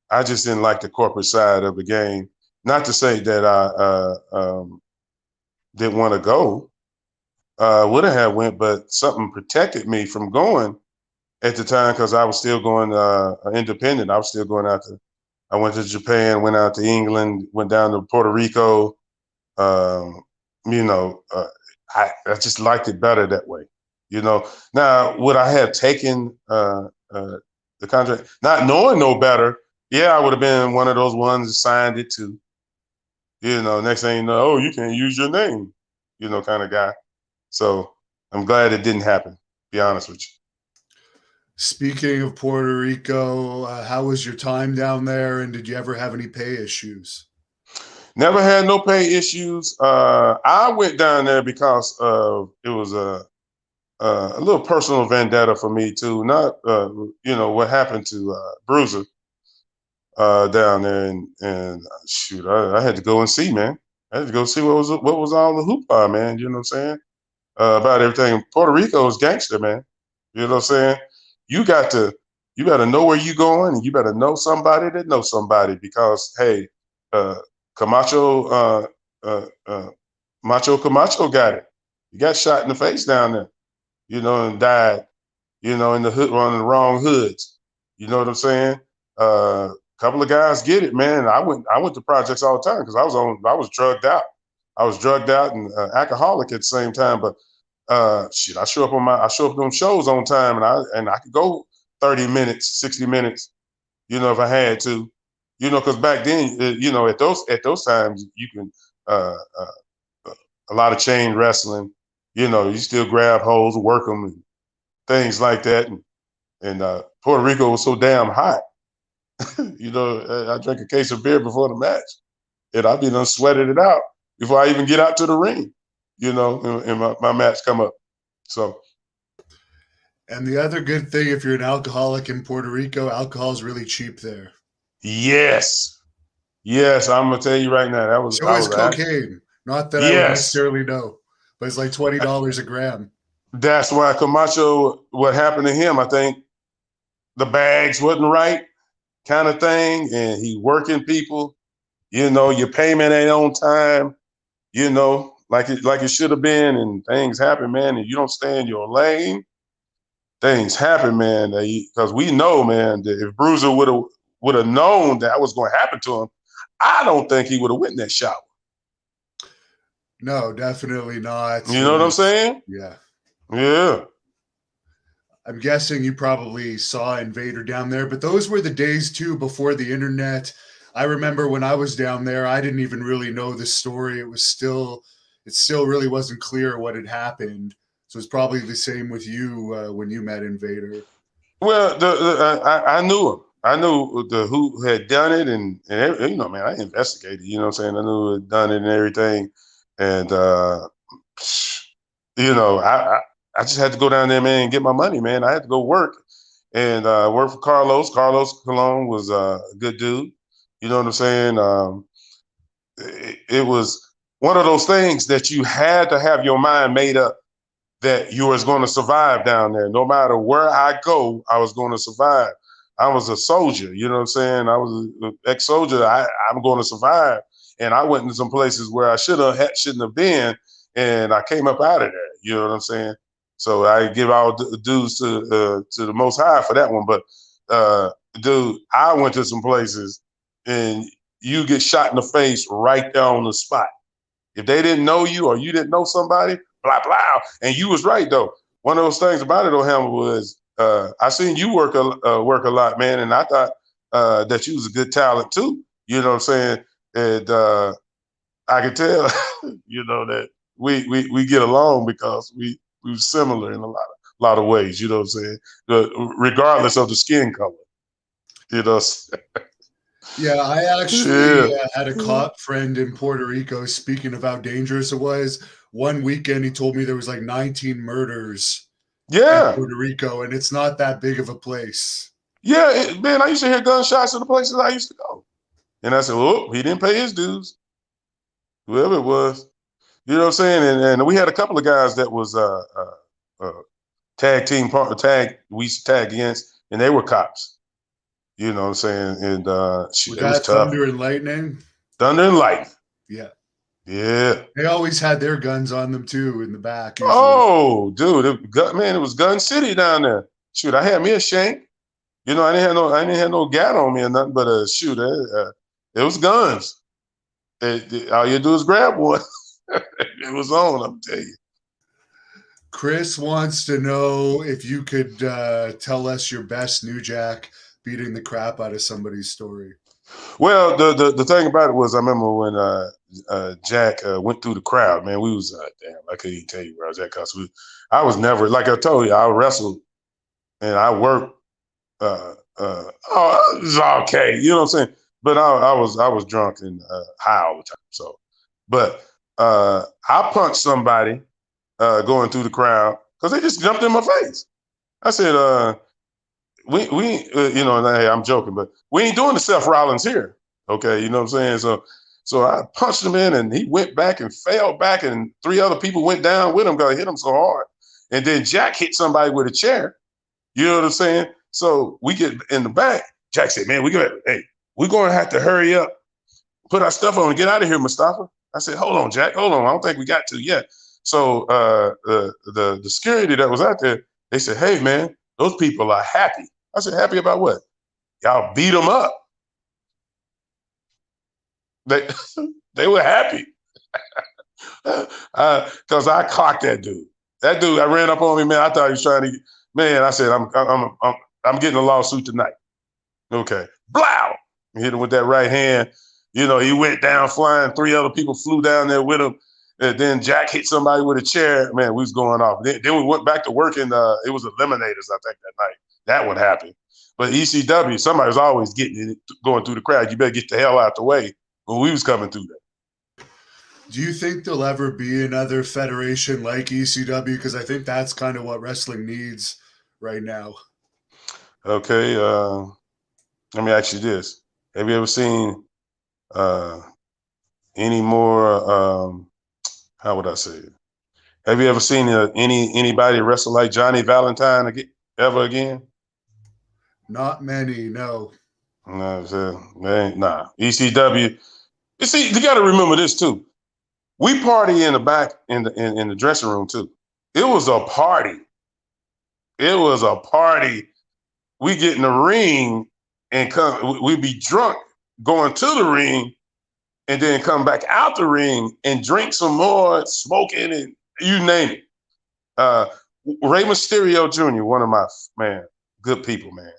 I just didn't like the corporate side of the game. Not to say that I didn't want to go. Would have went, but something protected me from going at the time because I was still going independent. I was still going out to. I went to Japan, went out to England, went down to Puerto Rico. You know, I just liked it better that way. You know, now would I have taken the contract, not knowing no better? Yeah, I would have been one of those ones that signed it too. You know, next thing you know, oh, you can't use your name, you know, kind of guy. So I'm glad it didn't happen, to be honest with you. Speaking of Puerto Rico, how was your time down there, and did you ever have any pay issues? Never had no pay issues. I went down there because it was a little personal vendetta for me too. Not you know what happened to Bruiser down there, and shoot, I had to go and see, man. I had to go see what was all the hoopla, man. You know what I'm saying? About everything. Puerto Rico is gangster, man. You know what I'm saying? You got to know where you're going, and you better know somebody that knows somebody because hey, Camacho Macho Camacho got it. He got shot in the face down there, you know, and died, you know, in the hood, on the wrong hoods. You know what I'm saying? Couple of guys get it, man. I went to projects all the time because I was drugged out. I was drugged out and alcoholic at the same time. But shit, I show up to them shows on time, and I could go 30 minutes, 60 minutes, you know, if I had to, you know, because back then, you know, at those times you can a lot of chain wrestling, you know, you still grab holes, work them, and things like that, and Puerto Rico was so damn hot. You know, I drank a case of beer before the match, and I'd be done sweated it out before I even get out to the ring, you know, and my match come up. So. And the other good thing, if you're an alcoholic in Puerto Rico, alcohol is really cheap there. Yes, I'm gonna tell you right now, So is cocaine. Not that I would necessarily know, but it's like $20 a gram. That's why Camacho, what happened to him, I think the bags wasn't right, kind of thing, and he working people. You know, your payment ain't on time. You know, like it should have been, and things happen, man. And you don't stay in your lane, things happen, man. Because we know, man, that if Bruiser would have known that was going to happen to him, I don't think he would have went in that shower. No, definitely not. You know what I'm saying? Yeah. Yeah. I'm guessing you probably saw Invader down there, but those were the days too before the internet. I remember when I was down there, I didn't even really know the story. It still really wasn't clear what had happened. So it's probably the same with you when you met Invader. Well, I knew him. I knew who had done it, and you know, man, I investigated. You know what I'm saying? I knew who had done it and everything, and you know, I just had to go down there, man, and get my money, man. I had to go work and work for Carlos. Carlos Colon was a good dude. You know what I'm saying? it was one of those things that you had to have your mind made up that you was going to survive down there. No matter where I go, I was going to survive. I was a soldier, you know what I'm saying? I was an ex-soldier. I'm going to survive. And I went into some places where I shouldn't have been, and I came up out of there. You know what I'm saying? So I give all dues to the Most High for that one. But dude, I went to some places, and you get shot in the face right there on the spot. If they didn't know you or you didn't know somebody, blah blah. And you was right though. One of those things about it, though, Hannibal, was I seen you work a lot, man, and I thought that you was a good talent too. You know what I'm saying? And I could tell, you know, that we get along because we were similar in a lot of ways. You know what I'm saying? Regardless of the skin color. You know. Yeah, I actually had a cop friend in Puerto Rico. Speaking of how dangerous it was, one weekend he told me there was like 19 murders in Puerto Rico, and it's not that big of a place. Yeah, man, I used to hear gunshots in the places I used to go. And I said, oh, he didn't pay his dues. Whoever it was. You know what I'm saying? And we had a couple of guys that was tag team partner, we used to tag against, and they were cops. You know what I'm saying? And it was tough. Thunder and Lightning? Thunder and Lightning. Yeah. Yeah. They always had their guns on them too in the back. Usually. Oh, dude, it was Gun City down there. Shoot, I had me a shank. You know, I didn't have no gat on me or nothing, but it was guns. All you do is grab one. It was on, I'm telling you. Chris wants to know if you could tell us your best New Jack beating the crap out of somebody's story. Well, the thing about it was, I remember when Jack went through the crowd. Man, we was damn. I couldn't even tell you where I was at because I was never, like I told you, I wrestled and I worked. It was okay, you know what I'm saying. But I was drunk and high all the time. So, but I punched somebody going through the crowd because they just jumped in my face. I said, you know, hey, I'm joking, but we ain't doing the Seth Rollins here. Okay, you know what I'm saying? So I punched him in and he went back and fell back and 3 other people went down with him because I hit him so hard. And then Jack hit somebody with a chair. You know what I'm saying? So we get in the back. Jack said, man, we're going to have to hurry up, put our stuff on and get out of here, Mustafa. I said, hold on, Jack, hold on. I don't think we got to yet. So the security that was out there, they said, hey, man, those people are happy. I said, happy about what? Y'all beat them up. They were happy. Because I clocked that dude. That dude, I ran up on me, man. I thought he was trying to, man, I said, I'm getting a lawsuit tonight. Okay. Blow! Hit him with that right hand. You know, he went down flying. 3 other people flew down there with him. And then Jack hit somebody with a chair. Man, we was going off. Then we went back to work and it was Eliminators, I think, that night. That would happen. But ECW, somebody was always going through the crowd. You better get the hell out the way when we was coming through there. Do you think there'll ever be another federation like ECW? Because I think that's kind of what wrestling needs right now. Okay. Let me ask you this. Have you ever seen any more, how would I say it? Have you ever seen anybody wrestle like Johnny Valentine ever again? Not many, no. Nah. ECW. You see, you got to remember this too. We party in the back in the dressing room too. It was a party. It was a party. We get in the ring and we be drunk going to the ring and then come back out the ring and drink some more, smoking and you name it. Rey Mysterio Jr., one of my, man, good people, man.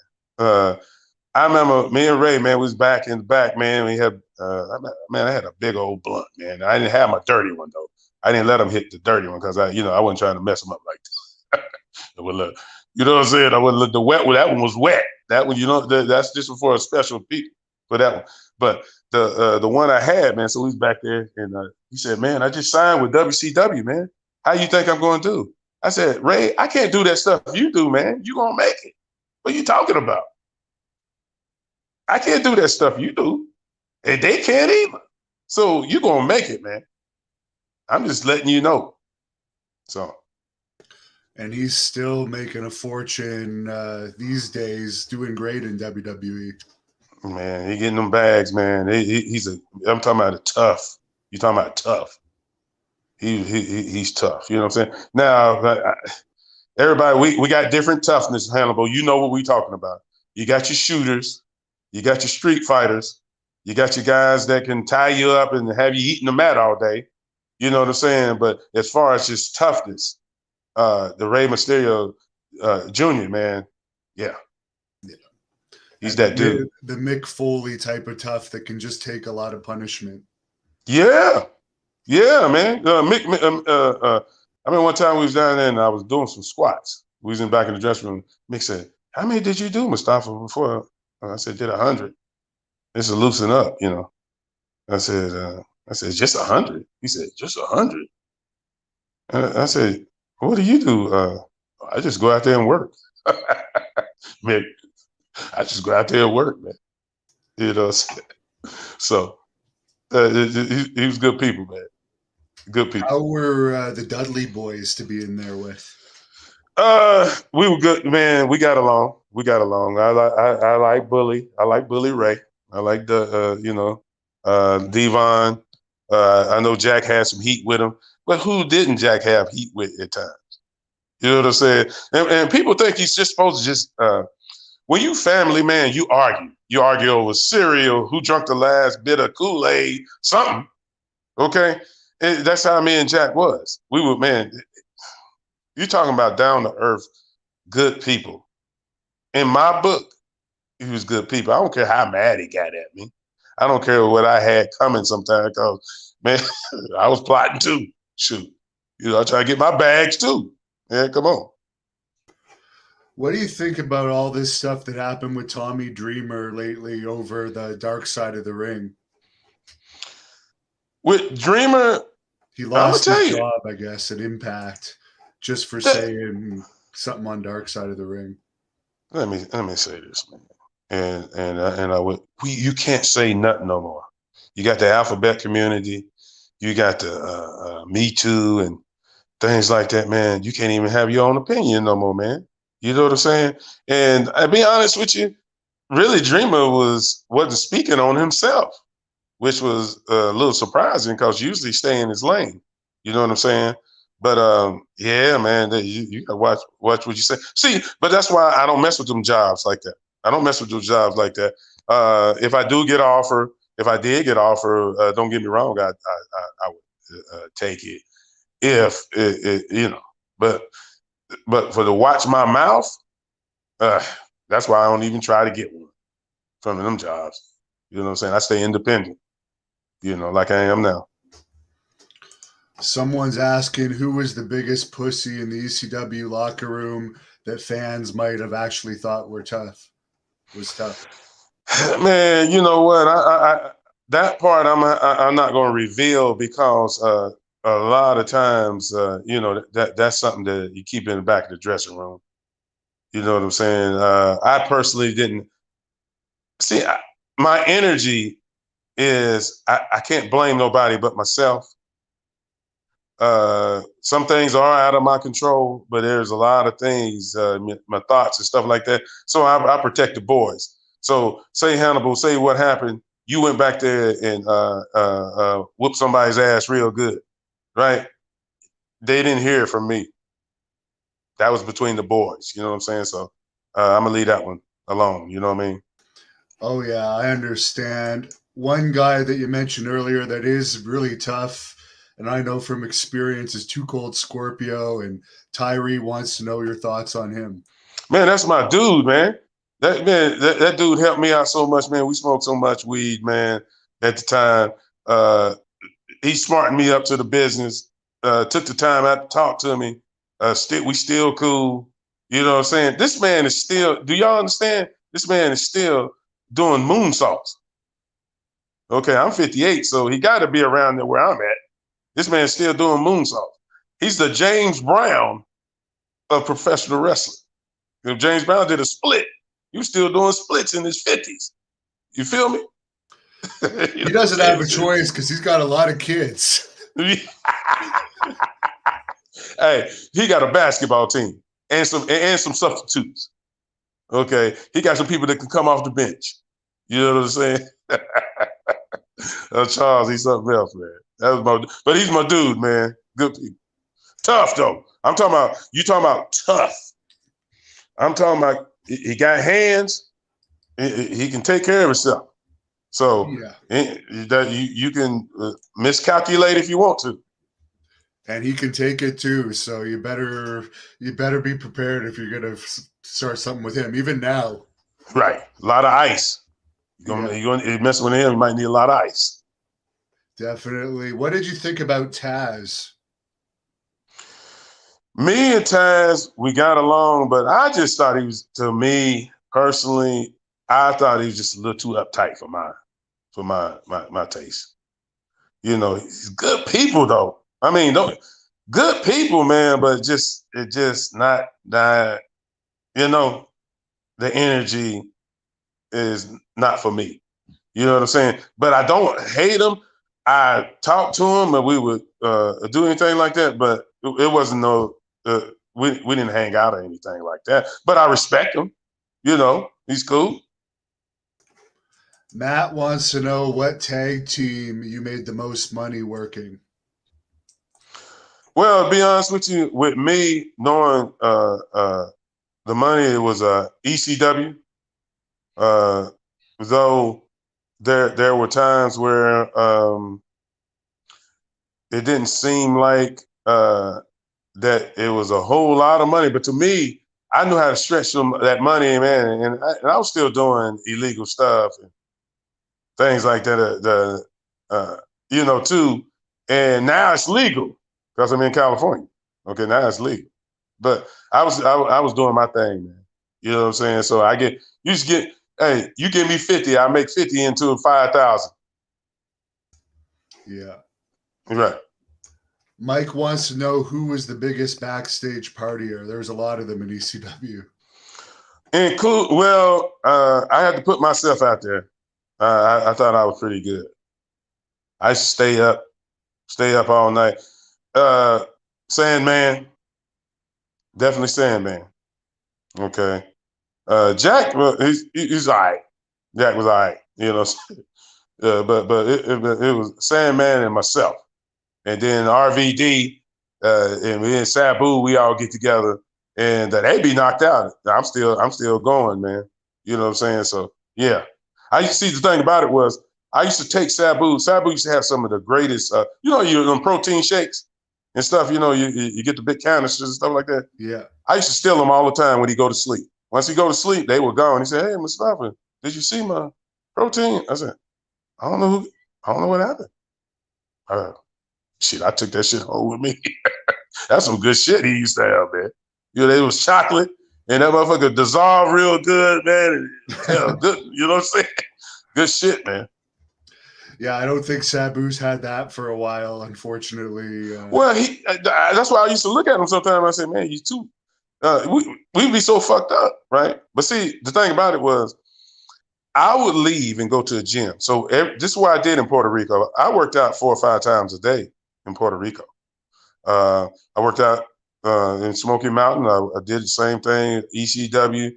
I remember me and Ray, man, we was back in the back, man. We had, I had a big old blunt, man. I didn't have my dirty one, though. I didn't let him hit the dirty one because I wasn't trying to mess him up like that. You know what I'm saying? The wet one, that one was wet. That one, that's just for a special people for that one. But the one I had, man, so we was back there and he said, man, I just signed with WCW, man. How you think I'm going to do? I said, Ray, I can't do that stuff you do, man. You going to make it. What are you talking about? I can't do that stuff you do. And they can't either. So you're gonna make it, man. I'm just letting you know. So. And he's still making a fortune these days, doing great in WWE. Man, he getting them bags, man. I'm talking about a tough. You talking about tough. He's tough. You know what I'm saying? Now, everybody, we got different toughness, Hannibal. You know what we talking about. You got your shooters, you got your street fighters, you got your guys that can tie you up and have you eating the mat all day. You know what I'm saying? But as far as just toughness, the Rey Mysterio Jr., man, yeah. He's that dude. The Mick Foley type of tough that can just take a lot of punishment. Yeah. Yeah, man. I mean, one time we was down there and I was doing some squats. We was in back in the dressing room. Mick said, "How many did you do, Mustafa, before?" I said, "Did 100. This is loosen up, you know." I said, "Just 100." He said, "Just 100." I said, "What do you do?" I just go out there and work. Mick, I just go out there and work, man. You know, so he was good people, man. Good people. How were the Dudley boys to be in there with? We were good, man. We got along. I like Bully. I like Bully Ray. I like Devon. I know Jack had some heat with him, but who didn't Jack have heat with at times? You know what I'm saying? And people think he's just supposed to just when you family, man, you argue. You argue over cereal, who drunk the last bit of Kool-Aid, something. Okay? That's how me and Jack was. We were, man, you're talking about down to earth, good people. In my book, he was good people. I don't care how mad he got at me. I don't care what I had coming sometimes because, man, I was plotting too. Shoot. You know, I try to get my bags too. Yeah, come on. What do you think about all this stuff that happened with Tommy Dreamer lately over the dark side of the ring? With Dreamer, he lost his job, I guess, at Impact just for saying something on dark side of the ring. Let me say this, man. And you can't say nothing no more. You got the alphabet community, you got the Me Too and things like that, man. You can't even have your own opinion no more, man. You know what I'm saying? And I'll be honest with you, really Dreamer wasn't speaking on himself, which was a little surprising because usually stay in his lane. You know what I'm saying? But yeah, man, you gotta watch what you say. See, but that's why I don't mess with them jobs like that. I don't mess with those jobs like that. If I do get an offer, if I did get an offer, don't get me wrong, I would take it if you know. But for to watch my mouth, that's why I don't even try to get one from them jobs. You know what I'm saying? I stay independent. You know, like I am now. Someone's asking who was the biggest pussy in the ECW locker room that fans might have actually thought was tough. Man, you know what? I that part I'm not going to reveal because a lot of times, you know, that's something that you keep in the back of the dressing room. You know what I'm saying? I personally didn't see my energy is I can't blame nobody but myself. Some things are out of my control, but there's a lot of things, my thoughts and stuff like that. So I protect the boys. So say Hannibal, say what happened. You went back there and whooped somebody's ass real good, right? They didn't hear it from me. That was between the boys. You know what I'm saying? So I'm gonna leave that one alone. You know what I mean? Oh yeah, I understand. One guy that you mentioned earlier that is really tough, and I know from experience, is Too Cold Scorpio, and Tyree wants to know your thoughts on him. Man, that's my dude, man. That dude helped me out so much, man. We smoked so much weed, man, at the time. He smartened me up to the business, took the time out to talk to me. We still cool. You know what I'm saying? This man is still, do y'all understand? This man is still doing moonsaults. Okay, I'm 58, so he got to be around there where I'm at. This man's still doing moonsaults. He's the James Brown of professional wrestling. If James Brown did a split, he was still doing splits in his 50s. You feel me? He doesn't have a choice because he's got a lot of kids. Hey, he got a basketball team and some substitutes. Okay, he got some people that can come off the bench. You know what I'm saying? Charles, he's something else, man. But he's my dude, man. Good people. Tough though. I'm talking about you. Talking about tough. I'm talking about he got hands. He can take care of himself. So you can miscalculate if you want to. And he can take it too. So you better be prepared if you're gonna start something with him. Even now, right? A lot of ice. You're gonna mess with him. You might need a lot of ice. Definitely. What did you think about Taz? Me and Taz, we got along, but I just thought he was, to me personally, I thought he was just a little too uptight for my taste. You know, he's good people though. I mean, good people, man, but it just not that, you know, the energy is not for me. You know what I'm saying? But I don't hate him. I talked to him and we would do anything like that, but it wasn't we didn't hang out or anything like that. But I respect him. You know, he's cool. Matt wants to know what tag team you made the most money working. Well, to be honest with you, with me knowing the money, it was ECW. Though there were times where it didn't seem like that it was a whole lot of money, but to me, I knew how to stretch that money, man, and I was still doing illegal stuff and things like that. You know, too, and now it's legal because I'm in California. Okay, now it's legal, but I was doing my thing, man. You know what I'm saying? So hey, you give me 50, I make 50 into 5,000. Yeah. Right. Mike wants to know who was the biggest backstage partier. There's a lot of them in ECW. I had to put myself out there. I thought I was pretty good. I used to stay up all night. Sandman, definitely Sandman. Okay. Jack, well, he's all right. Jack was all right, you know. But it was Sandman and myself. And then RVD and me and Sabu, we all get together and they be knocked out. I'm still going, man. You know what I'm saying? So yeah. I used to see the thing about it was I used to take Sabu. Sabu used to have some of the greatest protein shakes and stuff, you get the big canisters and stuff like that. Yeah. I used to steal them all the time when he go to sleep. Once he go to sleep, they were gone. He said, "Hey, Mustafa, did you see my protein?" I said, I don't know what happened. Shit, I took that shit home with me. That's some good shit he used to have, man. They was chocolate and that motherfucker dissolved real good, man. Good, you know what I'm saying? Good shit, man. Yeah, I don't think Sabu's had that for a while, unfortunately. Well, that's why I used to look at him sometimes. I said, man, you too. We'd be so fucked up, right? But see, the thing about it was, I would leave and go to a gym. So this is what I did in Puerto Rico. I worked out 4 or 5 times a day in Puerto Rico. I worked out in Smoky Mountain. I did the same thing, ECW.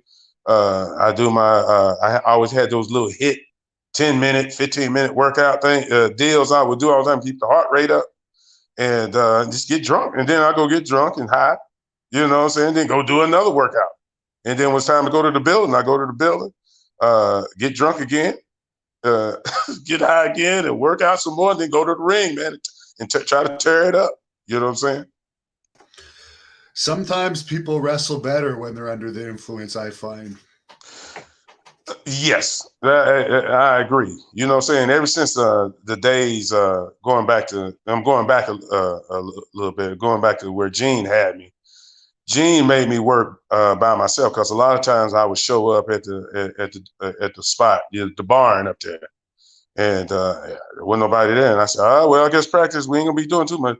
I always had those little hit 10-minute, 15-minute workout deals I would do all the time to keep the heart rate up and just get drunk. And then I go get drunk and high, you know what I'm saying? Then go do another workout. And then when it's time to go to the building, I go to the building, get drunk again, get high again and work out some more, and then go to the ring, man, and try to tear it up. You know what I'm saying? Sometimes people wrestle better when they're under the influence, I find. Yes, I agree. You know what I'm saying? Ever since the days I'm going back a little bit, going back to where Gene had me. Gene made me work by myself because a lot of times I would show up at the spot, the barn up there, and there wasn't nobody there. And I said, "Oh well, I guess practice. We ain't gonna be doing too much.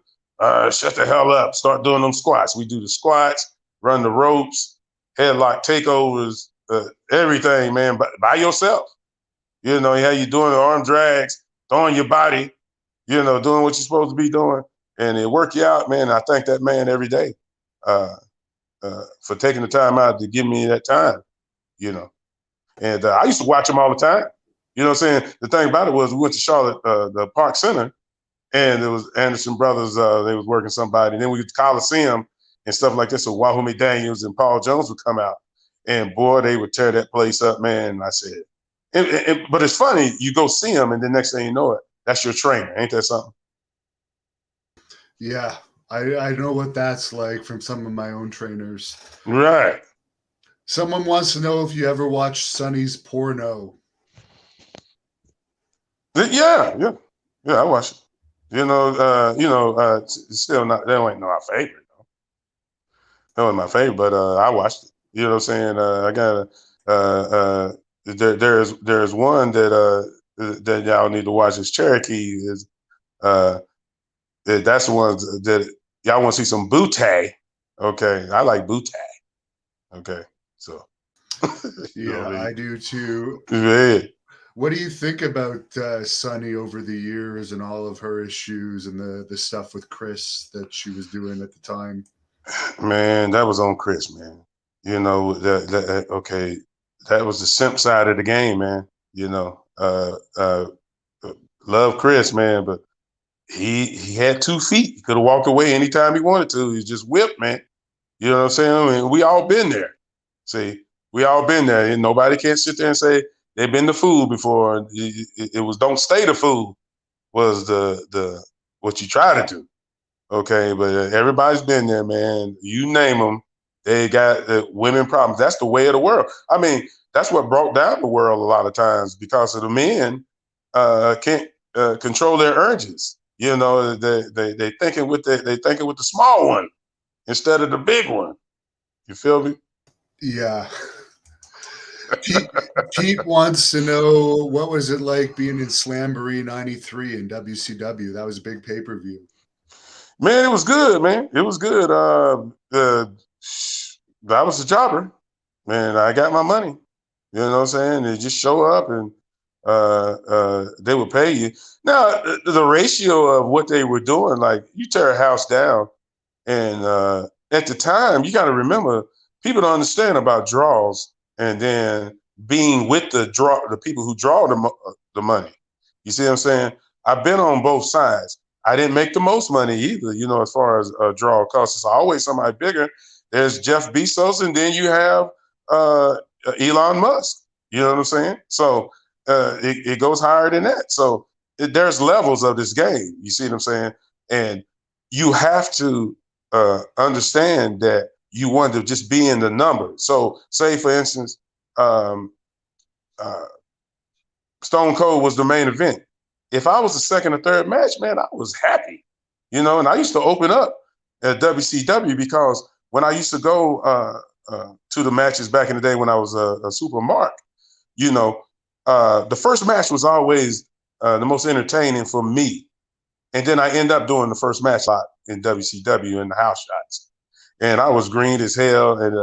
Shut the hell up. Start doing them squats. We do the squats, run the ropes, headlock takeovers, everything, man, by yourself. You know, how you doing the arm drags, throwing your body, you know, doing what you're supposed to be doing, and it work you out, man. I thank that man every day for taking the time out to give me that time, you know. And I used to watch him all the time. You know what I'm saying? The thing about it was we went to Charlotte, the Park Center, and it was Anderson Brothers. They was working somebody. And then we went to Coliseum and stuff like this. So Wahoo McDaniels and Paul Jones would come out, and boy, they would tear that place up, man. And I said, but it's funny. You go see them, and the next thing you know it, that's your trainer. Ain't that something? Yeah, I know what that's like from some of my own trainers. Right. Someone wants to know if you ever watched Sonny's porno. Yeah. I watch it. It's still not. That ain't my favorite though. That wasn't my favorite, but I watched it. You know what I'm saying? I got there's one that y'all need to watch. Is Cherokee. Is that's the one that y'all want to see some bootay. Okay, I like bootay. Okay, so Yeah, I do too. Yeah. What do you think about Sunny over the years and all of her issues and the stuff with Chris that she was doing at the time? Man, that was on Chris, man. You know, okay, that was the simp side of the game, man. You know, love Chris, man, but he had 2 feet. He could have walked away anytime he wanted to. He just whipped, man. You know what I'm saying? I mean, we all been there. See, we all been there. And nobody can sit there and say they've been the fool before. It was don't stay the fool was the what you try to do. Okay, but everybody's been there, man. You name them, they got women problems. That's the way of the world. I mean, that's what brought down the world a lot of times because of the men can't control their urges. You know, they thinking with the small one instead of the big one. You feel me? Yeah. Pete wants to know what was it like being in Slamboree 93 in WCW. That was a big pay-per-view. Man, it was good, man. It was good. I was a jobber, man. I got my money. You know what I'm saying? They just show up and they would pay you. Now, the ratio of what they were doing, like you tear a house down, and at the time, you got to remember, people don't understand about draws, and then being with the people who draw the money. You see what I'm saying? I've been on both sides. I didn't make the most money either, you know, as far as draw costs. It's always somebody bigger. There's Jeff Bezos, and then you have Elon Musk. You know what I'm saying? So it goes higher than that. So there's levels of this game. You see what I'm saying? And you have to understand that you want to just be in the number. So say, for instance, Stone Cold was the main event. If I was the second or third match, man, I was happy, you know. And I used to open up at WCW because when I used to go to the matches back in the day when I was a super mark, you know, the first match was always the most entertaining for me. And then I end up doing the first match a lot in WCW in the house shots. And I was green as hell. And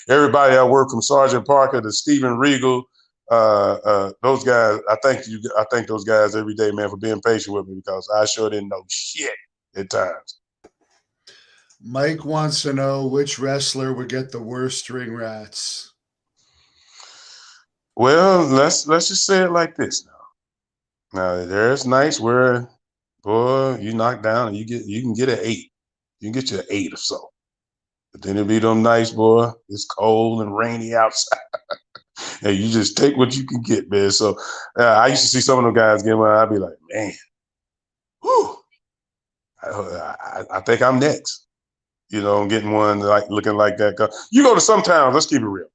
everybody I worked from Sergeant Parker to Steven Regal, those guys, I thank those guys every day, man, for being patient with me because I sure didn't know shit at times. Mike wants to know which wrestler would get the worst ring rats. Well, let's just say it like this now. Now there's nights where, boy, you knock down and you can get an 8. You can get you an 8 or so. But then it be them nights, boy. It's cold and rainy outside. And you just take what you can get, man. So I used to see some of them guys get one. I'd be like, man, whew, I think I'm next. You know, I'm getting one like looking like that. You go to some towns, let's keep it real.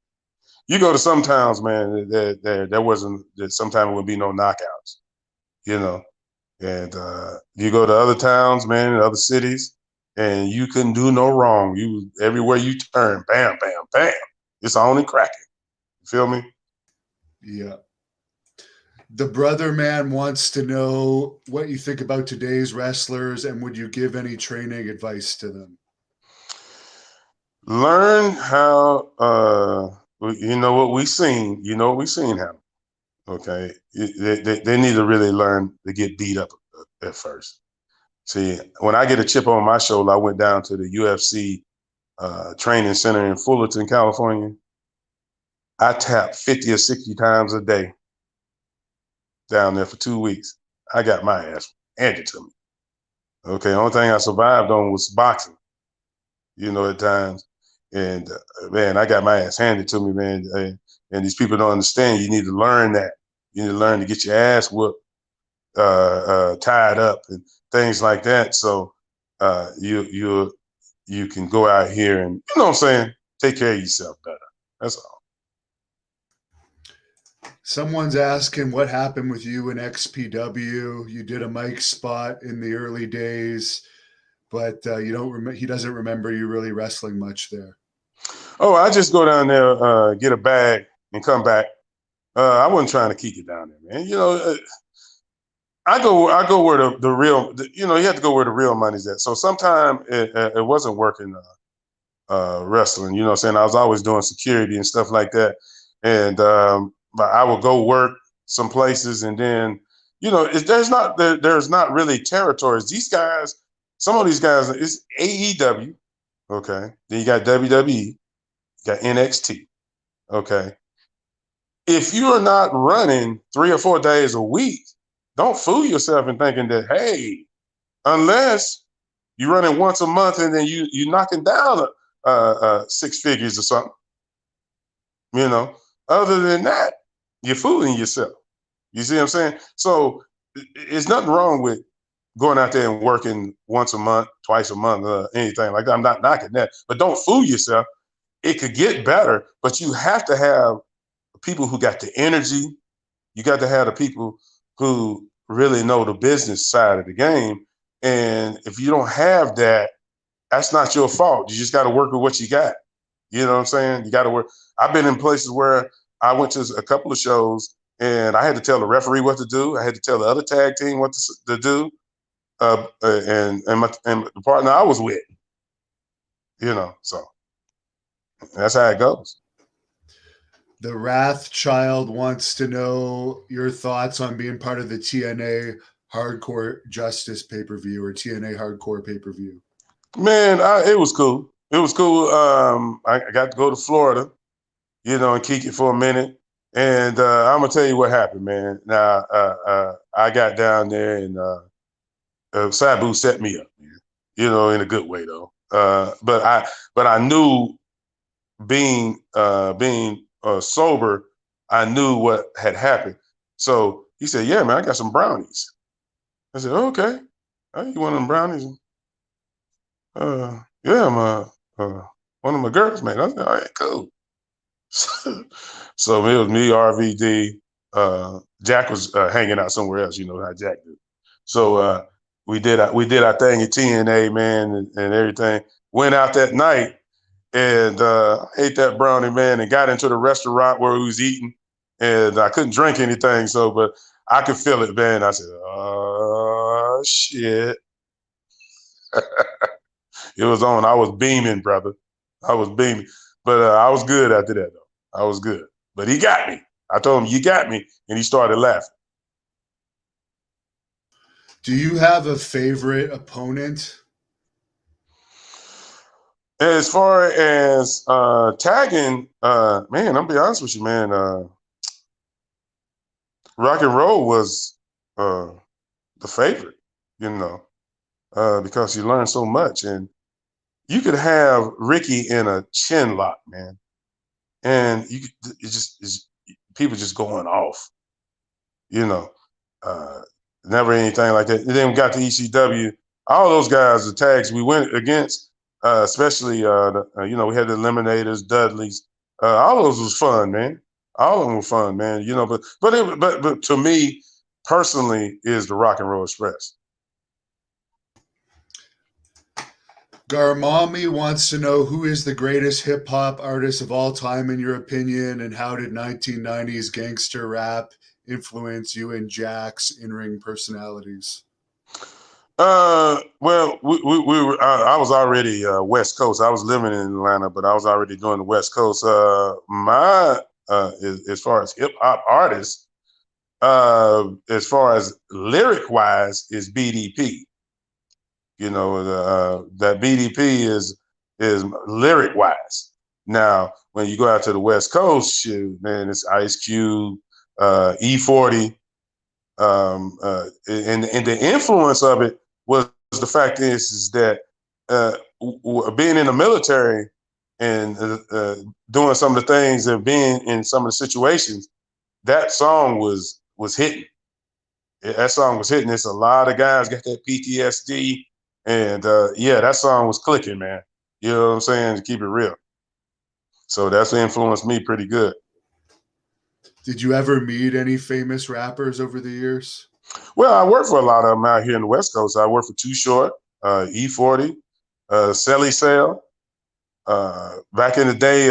You go to some towns, man, there wasn't, that sometimes would be no knockouts, you know. And you go to other towns, man, in other cities, and you couldn't do no wrong. You everywhere you turn, bam, bam, bam. It's on and cracking. You feel me? Yeah. The brother man wants to know what you think about today's wrestlers and would you give any training advice to them? Learn how, you know what we seen. You know what we seen, Hannibal. Okay, they need to really learn to get beat up at first. See, when I get a chip on my shoulder, I went down to the UFC training center in Fullerton, California. I tapped 50 or 60 times a day down there for 2 weeks. I got my ass handed to me. Okay, only thing I survived on was boxing, at times. And man, I got my ass handed to me, man. And these people don't understand. You need to learn that. You need to learn to get your ass whooped, tied up, and things like that. So you can go out here and, you know what I'm saying, take care of yourself better. That's all. Someone's asking what happened with you in XPW. You did a mic spot in the early days, but you don't. He doesn't remember you really wrestling much there. Oh, I just go down there, get a bag, and come back. I wasn't trying to keep it down there, man. I go where the real. You have to go where the real money's at. So sometimes it wasn't working wrestling. You know what I'm saying? I was always doing security and stuff like that, and I would go work some places, and then there's not really territories. These guys, some of these guys, it's AEW, okay. Then you got WWE, you got NXT, okay. If you are not running 3 or 4 days a week, don't fool yourself in thinking that, hey, unless you're running once a month and then you knocking down 6 figures or something, Other than that, you're fooling yourself. You see what I'm saying? So it's nothing wrong with going out there and working once a month, twice a month, anything like that. I'm not knocking that, but don't fool yourself. It could get better, but you have to have people who got the energy. You got to have the people who really know the business side of the game. And if you don't have that, that's not your fault. You just got to work with what you got. You know what I'm saying? You got to work. I've been in places where I went to a couple of shows and I had to tell the referee what to do. I had to tell the other tag team what to do. And the partner I was with, so that's how it goes. The Wrath Child wants to know your thoughts on being part of the TNA Hardcore Justice pay-per-view or TNA Hardcore pay-per-view. Man, it was cool. It was cool. I got to go to Florida, and kick it for a minute. And I'm gonna tell you what happened, man. Now I got down there and Sabu set me up, man. In a good way though. But I knew being sober, I knew what had happened. So he said, "Yeah, man, I got some brownies." I said, "Okay, you want them brownies?" Yeah, one of my girls, man. I said, "All right, cool." So it was me, RVD. Jack was hanging out somewhere else. You know how Jack do. So we did our thing at TNA, man, and everything. Went out that night and ate that brownie, man, and got into the restaurant where we was eating. And I couldn't drink anything, but I could feel it, man. I said, "Oh shit." It was on. I was beaming, brother. I was beaming. But I was good after that, though. I was good. But he got me. I told him, "You got me." And he started laughing. Do you have a favorite opponent? As far as tagging, man, I'm going to be honest with you, man. Rock and Roll was the favorite, because you learn so much. And you could have Ricky in a chin lock, man. And people just going off, never anything like that. And then we got to ECW. All those guys, the tags we went against, especially, we had the Eliminators, Dudleys. All those was fun, man. All of them were fun, man. But to me, personally, is the Rock and Roll Express. Garmami wants to know who is the greatest hip-hop artist of all time in your opinion, and how did 1990s gangster rap influence you and Jack's in-ring personalities? Well, we were. I was already West Coast. I was living in Atlanta, but I was already doing the West Coast. As far as hip hop artists, As far as lyric wise, is BDP. You know, that BDP is lyric wise. Now, when you go out to the West Coast, shoot, man, it's Ice Cube, E40, and the influence of it was the fact is that being in the military and doing some of the things and being in some of the situations, that song was hitting. That song was hitting. It's a lot of guys got that PTSD, and yeah, that song was clicking, man. You know what I'm saying? To keep it real. So that's influenced me pretty good. Did you ever meet any famous rappers over the years? Well, I work for a lot of them out here in the West Coast. I work for Too Short, E40, Selly Sale. Back in the day,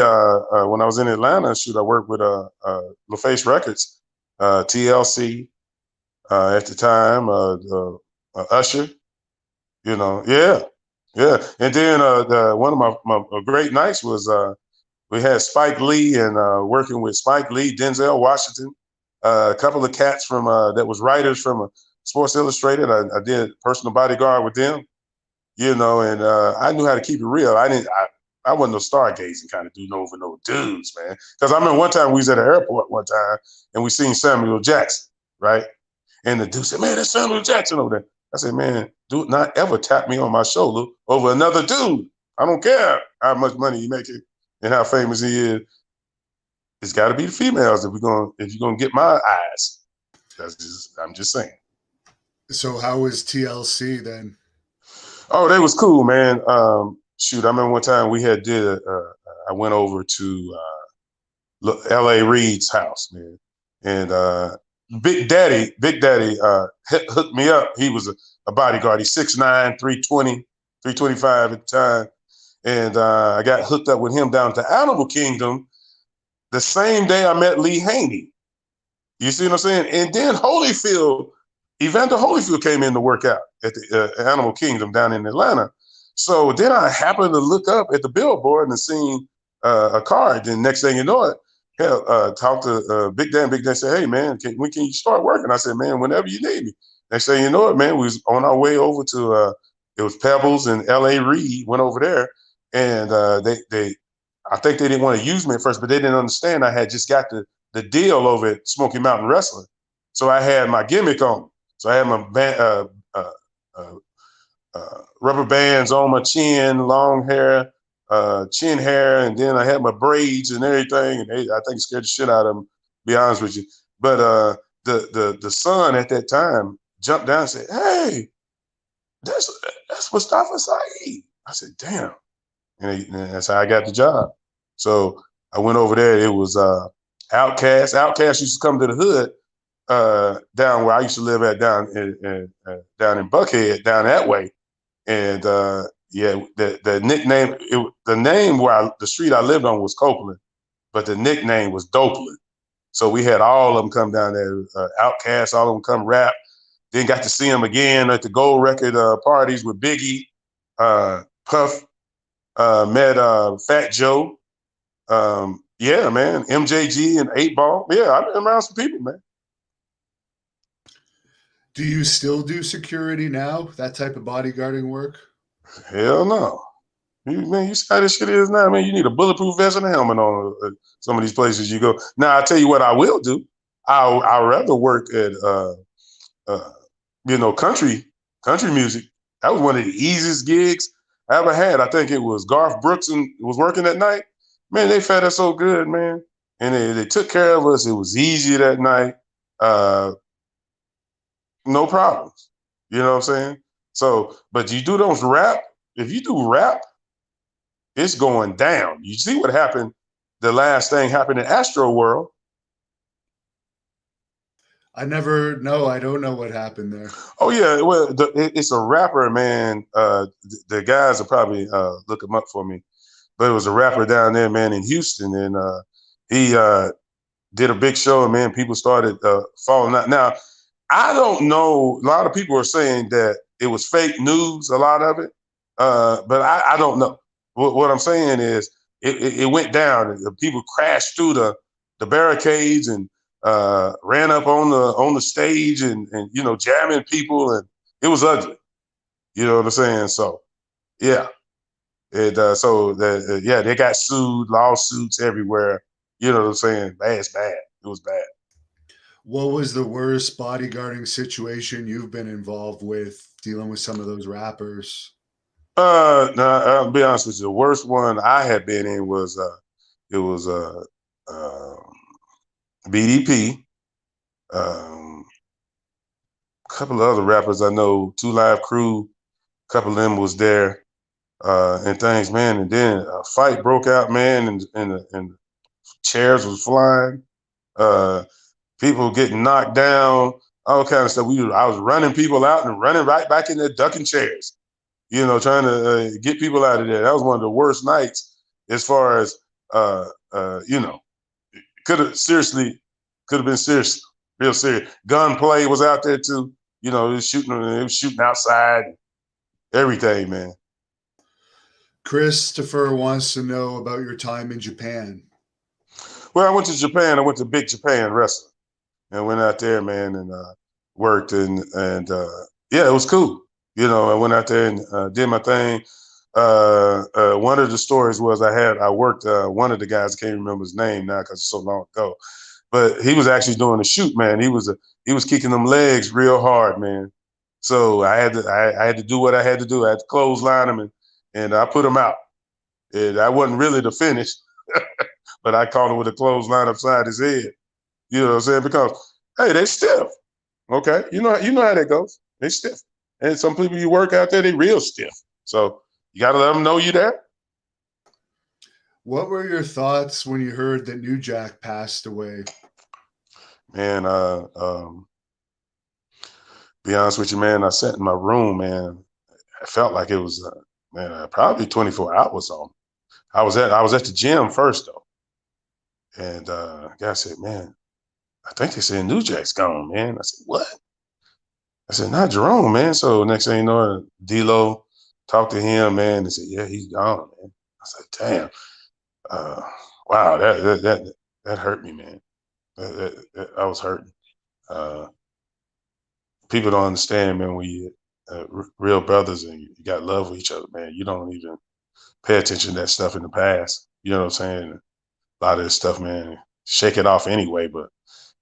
when I was in Atlanta, shoot, I worked with LaFace Records, TLC at the time, Usher. You know, yeah. And then one of my great nights was we had Spike Lee and working with Spike Lee, Denzel Washington, a couple of cats from that was writers from Sports Illustrated. I did personal bodyguard with them, you know, and I knew how to keep it real. I wasn't no stargazing kind of dude over no dudes, man. Because I remember one time we was at an airport one time and we seen Samuel Jackson, right? And the dude said, "Man, that's Samuel Jackson over there." I said, "Man, do not ever tap me on my shoulder over another dude. I don't care how much money you make it and how famous he is. It's got to be the females if you're gonna get my eyes." I'm just saying. So how was TLC then? Oh, they was cool, man. Shoot, I remember one time we had I went over to L.A. Reid's house, man, and Big Daddy hooked me up. He was a bodyguard. He's 6'9", 320, 325 at the time. And I got hooked up with him down to Animal Kingdom the same day I met Lee Haney. You see what I'm saying? And then Evander Holyfield came in to work out at the Animal Kingdom down in Atlanta. So then I happened to look up at the billboard and seen a card. And next thing you know it, talked to Big Dan. Big Dan said, "Hey, man, when can you start working?" I said, "Man, whenever you need me." Next thing you know it, man, we was on our way over to, it was Pebbles and L.A. Reid, went over there. And I think they didn't want to use me at first, but they didn't understand I had just got the deal over at Smoky Mountain Wrestling. So I had my gimmick on. So I had my rubber bands on my chin, long hair, chin hair, and then I had my braids and everything. And I think it scared the shit out of them, to be honest with you. But the son at that time jumped down and said, "Hey, that's Mustafa Saeed." I said, "Damn." And that's how I got the job. So I went over there. It was Outcast. Outcast used to come to the hood down where I used to live at, down in Buckhead, down that way. And yeah, the nickname, the name the street I lived on was Copeland, but the nickname was Dopeland. So we had all of them come down there, Outcast, all of them come rap. Then got to see them again at the Gold Record parties with Biggie, Puff, met Fat Joe. Yeah, man, MJG and 8 Ball. Yeah, I've been around some people, man. Do you still do security now? That type of bodyguarding work? Hell no. Man, you see how this shit is now, man. You need a bulletproof vest and a helmet on some of these places you go. Now, I'll tell you what I will do. I'd rather work at, country music. That was one of the easiest gigs I ever had. I think it was Garth Brooks and was working that night. Man, they fed us so good, man. And they took care of us. It was easy that night. No problems. You know what I'm saying? So, but you do those rap. If you do rap, it's going down. You see what happened? The last thing happened in Astro World. I don't know what happened there. Oh yeah, well, it's a rapper, man. The guys will probably look him up for me, but it was a rapper down there, man, in Houston, and he did a big show, and man, people started falling out. Now, I don't know. A lot of people are saying that it was fake news, a lot of it, but I don't know. What I'm saying is it went down. And people crashed through the barricades, and ran up on the stage and jamming people, and it was ugly. You know what I'm saying? So yeah, they got sued, lawsuits everywhere. You know what I'm saying? It's bad. It was bad. What was the worst bodyguarding situation you've been involved with dealing with some of those rappers? No, I'll be honest with you. The worst one I had been in was BDP. A couple of other rappers I know, Two Live Crew. A couple of them was there, and things, man. And then a fight broke out, man, and chairs was flying. People getting knocked down, all kind of stuff. I was running people out and running right back in there, ducking chairs. Trying to get people out of there. That was one of the worst nights as far as, could have been serious, real serious. Gunplay was out there too. It was shooting outside, everything, man. Christopher wants to know about your time in Japan. Well, I went to Japan. I went to Big Japan Wrestling and went out there, man, and worked and yeah, it was cool. I went out there and did my thing. One of the stories was I worked one of the guys, I can't remember his name now because it's so long ago, but he was actually doing a shoot, man. He was kicking them legs real hard, man. So I had to do what I had to do. I had to clothesline him and I put him out. And I wasn't really the finish, but I caught him with a clothesline upside his head. You know what I'm saying? Because hey, they stiff. Okay, you know how that goes. They stiff. And some people you work out there, they real stiff. So you got to let them know you there. What were your thoughts when you heard that New Jack passed away? Man, be honest with you, man, I sat in my room, man. I felt like it was, probably 24 hours on. I was at the gym first though, and guy said, "Man, I think they said New Jack's gone, man." I said, "What?" I said, "Not Jerome, man." So next thing you know, D-Lo talked to him, man, and said, "Yeah, he's gone, man." I said, "Damn, wow, that hurt me, man. I was hurting." People don't understand, man, when you real brothers and you got love with each other, man. You don't even pay attention to that stuff in the past. You know what I'm saying? A lot of this stuff, man, shake it off anyway. But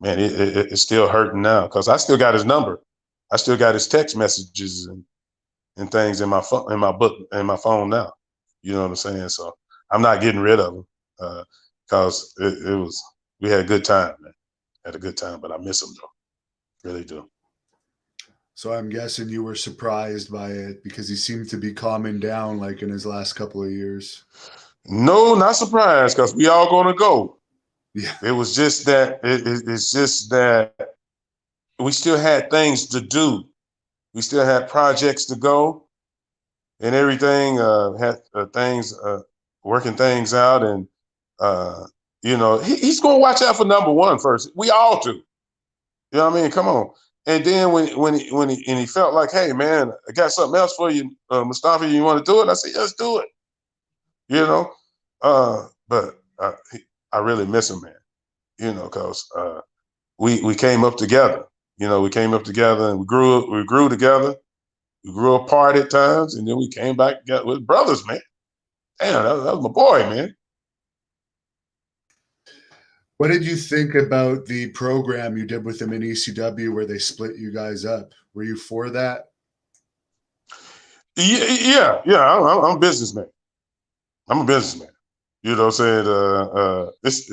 man, it's still hurting now because I still got his number. I still got his text messages and things in my phone, in my phone now. You know what I'm saying? So I'm not getting rid of him because we had a good time, man. Had a good time, but I miss him though. Really do. So I'm guessing you were surprised by it because he seemed to be calming down like in his last couple of years. No, not surprised because we all gonna go. Yeah. It was just that it's just that we still had things to do. We still had projects to go and everything. Had things working things out, and he's gonna watch out for number one first. We all do. You know what I mean? Come on. And then when he felt like, hey man, I got something else for you, Mustafa. You want to do it? I said, let's do it. But I really miss him, man. Because we came up together. We came up together and we grew together. We grew apart at times, and then we came back together with brothers, man. Damn, that was my boy, man. What did you think about the program you did with them in ECW where they split you guys up? Were you for that? Yeah. I'm a businessman. I'm a businessman. You know what I'm saying?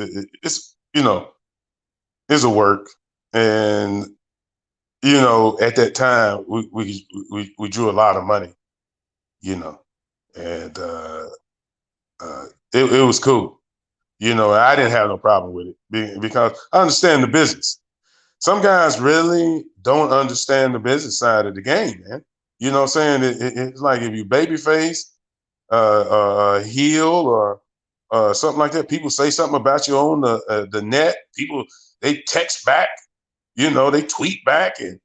It's a work, and at that time we drew a lot of money. And it was cool. I didn't have no problem with it because I understand the business. Some guys really don't understand the business side of the game, man. You know what I'm saying? It's like if you babyface, heel, or something like that. People say something about you on the net. People, they text back. They tweet back, and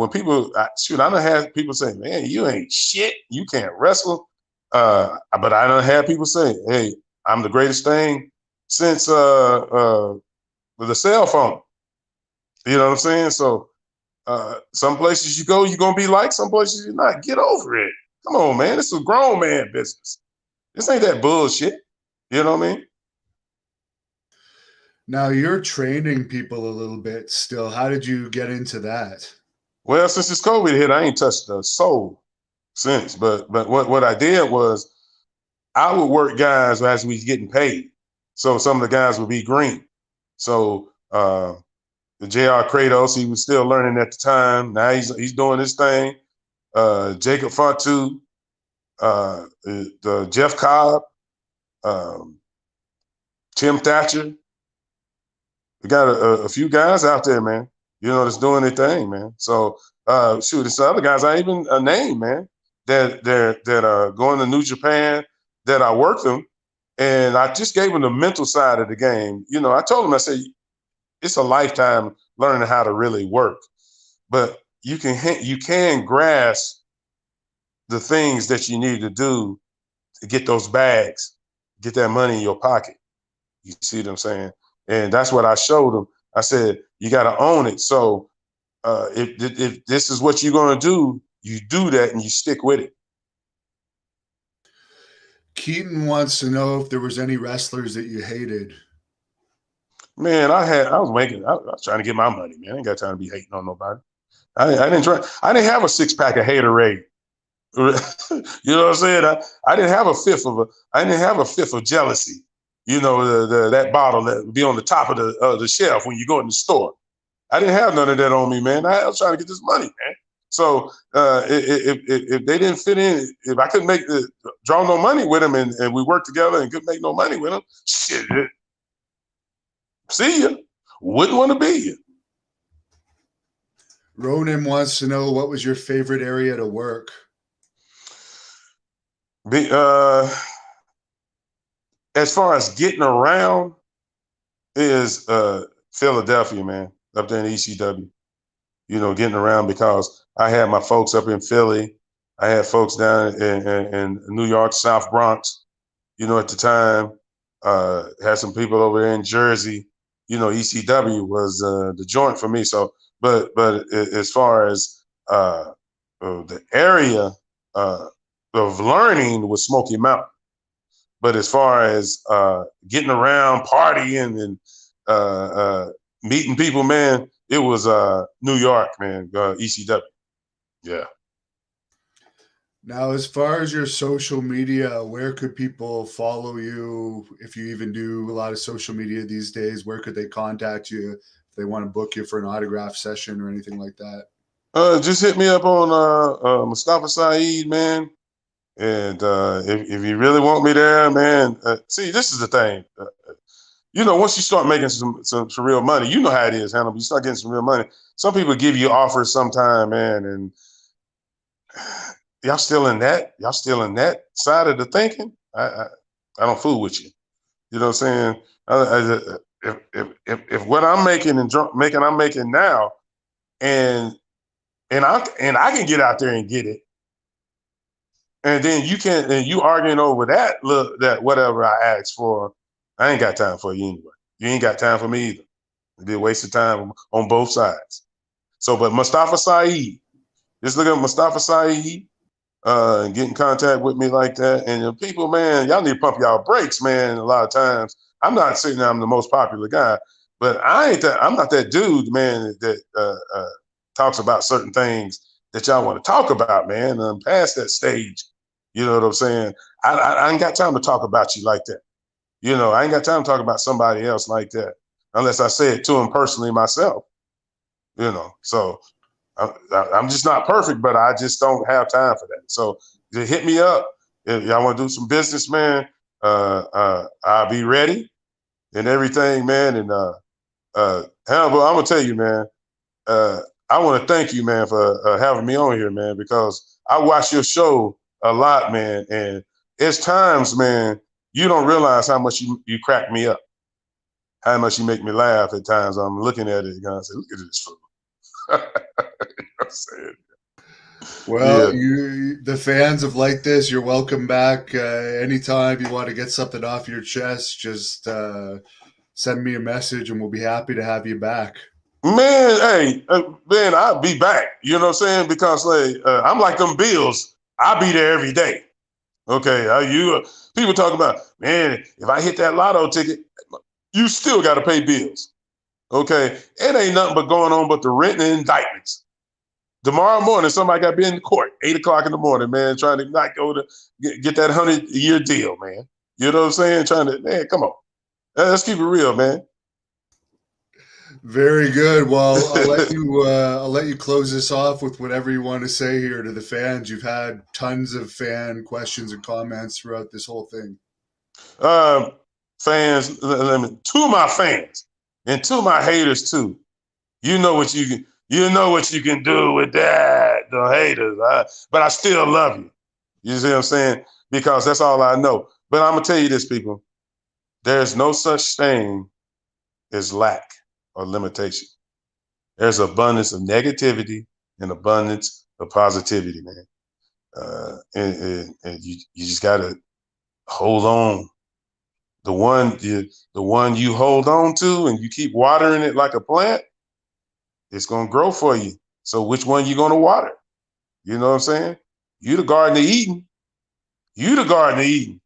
when people I don't have people say, "Man, you ain't shit. You can't wrestle." But I don't have people say, "Hey, I'm the greatest thing since the cell phone." You know what I'm saying? So some places you go, you're gonna be like, some places you're not. Get over it. Come on, man. This is a grown man business. This ain't that bullshit. You know what I mean? Now you're training people a little bit still. How did you get into that? Well, since this COVID hit, I ain't touched a soul since. But what I did was I would work guys as we was getting paid. So some of the guys would be green. So the JR Kratos, he was still learning at the time. Now he's doing his thing. Jacob Fatu, the Jeff Cobb, um, Tim Thatcher. We got a few guys out there, man. You know, that's doing their thing, man. So shoot, it's the other guys I even name, man, that are going to New Japan, that I worked them, and I just gave them the mental side of the game. You know, I told them, I said, it's a lifetime learning how to really work, but you can grasp the things that you need to do to get those bags, get that money in your pocket. You see what I'm saying? And that's what I showed them. I said, you got to own it. So if this is what you're going to do, you do that and you stick with it. Keaton wants to know if there was any wrestlers that you hated. Man, I was trying to get my money, man. I ain't got time to be hating on nobody. I didn't have a 6-pack of haterade. You know what I'm saying? I didn't have a fifth of jealousy. You know, that bottle that would be on the top of the shelf when you go in the store. I didn't have none of that on me, man. I was trying to get this money, man. So if they didn't fit in, if I couldn't draw no money with them, and we worked together and couldn't make no money with them, shit, see ya. Wouldn't want to be you. Ronan wants to know, what was your favorite area to work? As far as getting around is Philadelphia, man, up there in ECW. You know, getting around, because I had my folks up in Philly. I had folks down in New York, South Bronx, you know, at the time. Had some people over there in Jersey. You know, ECW was the joint for me. So, but as far as the area of learning was Smoky Mountain. But as far as getting around, partying, and meeting people, man, it was New York, man, ECW. Yeah. Now, as far as your social media, where could people follow you? If you even do a lot of social media these days, where could they contact you if they want to book you for an autograph session or anything like that? Just hit me up on Mustafa Saeed, man. And if you really want me there, man, see, this is the thing. You know, once you start making some real money, you know how it is, Hannibal. You start getting some real money. Some people give you offers sometime, man, and y'all still in that side of the thinking. I don't fool with you. You know what I'm saying? If what I'm making I'm making now, and I can get out there and get it, and then you arguing over that whatever I asked for, I ain't got time for you anyway. You ain't got time for me either. It'd be a waste of time on both sides. So, but Mustafa Saeed, just look at Mustafa Saeed, and get in contact with me like that. And people, man, y'all need to pump y'all brakes, man. A lot of times, I'm not saying I'm the most popular guy, but I'm not that dude, man, that talks about certain things that y'all want to talk about, man. I'm past that stage. You know what I'm saying? I ain't got time to talk about you like that. You know, I ain't got time to talk about somebody else like that unless I say it to him personally myself. You know, so I'm just not perfect, but I just don't have time for that. So hit me up if y'all want to do some business, man. I'll be ready and everything, man. And Hannibal, I'm gonna tell you, man. I want to thank you, man, for having me on here, man, because I watch your show a lot, man, and it's times, man, you don't realize how much you crack me up, how much you make me laugh at times. I'm looking at it and I say, look at this fool. You know what I'm saying? Well, Yeah. the fans have liked this. You're welcome back. Anytime you want to get something off your chest, just send me a message and we'll be happy to have you back. Man, hey, man, I'll be back. You know what I'm saying? Because I'm like them Bills. I'll be there every day. Okay, people talk about, man, if I hit that lotto ticket, you still got to pay bills. Okay, it ain't nothing but going on but the rent and indictments. Tomorrow morning, somebody got to be in court, 8 o'clock in the morning, man, trying to not go to get that 100-year deal, man. You know what I'm saying? Man, come on. Let's keep it real, man. Very good. Well, I'll let you close this off with whatever you want to say here to the fans. You've had tons of fan questions and comments throughout this whole thing. Fans, to my fans and to my haters too. You know what you can do with that, the haters. But I still love you. You see what I'm saying? Because that's all I know. But I'm gonna tell you this, people. There's no such thing as lack or limitation. There's abundance of negativity and abundance of positivity, man. And you just gotta hold on. The one you hold on to and you keep watering it like a plant, it's gonna grow for you. So which one you gonna water? You know what I'm saying? You the garden of Eden. You the garden of Eden.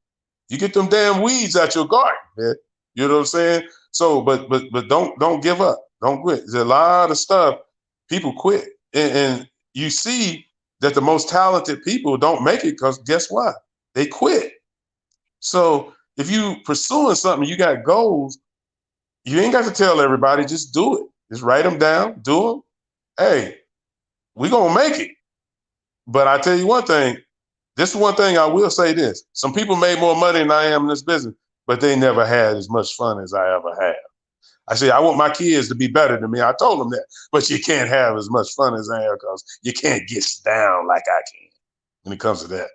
You get them damn weeds out your garden, man. You know what I'm saying? So, but don't give up. Don't quit. There's a lot of stuff people quit, and you see that the most talented people don't make it because guess what? They quit. So if you pursuing something, you got goals. You ain't got to tell everybody. Just do it. Just write them down. Do them. Hey, we gonna make it. But I tell you one thing. This is one thing I will say this. Some people made more money than I am in this business, but they never had as much fun as I ever have. I say, I want my kids to be better than me. I told them that, but you can't have as much fun as I have because you can't get down like I can when it comes to that.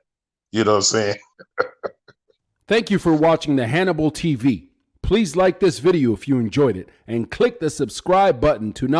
You know what I'm saying? Thank you for watching the Hannibal TV. Please like this video if you enjoyed it and click the subscribe button to not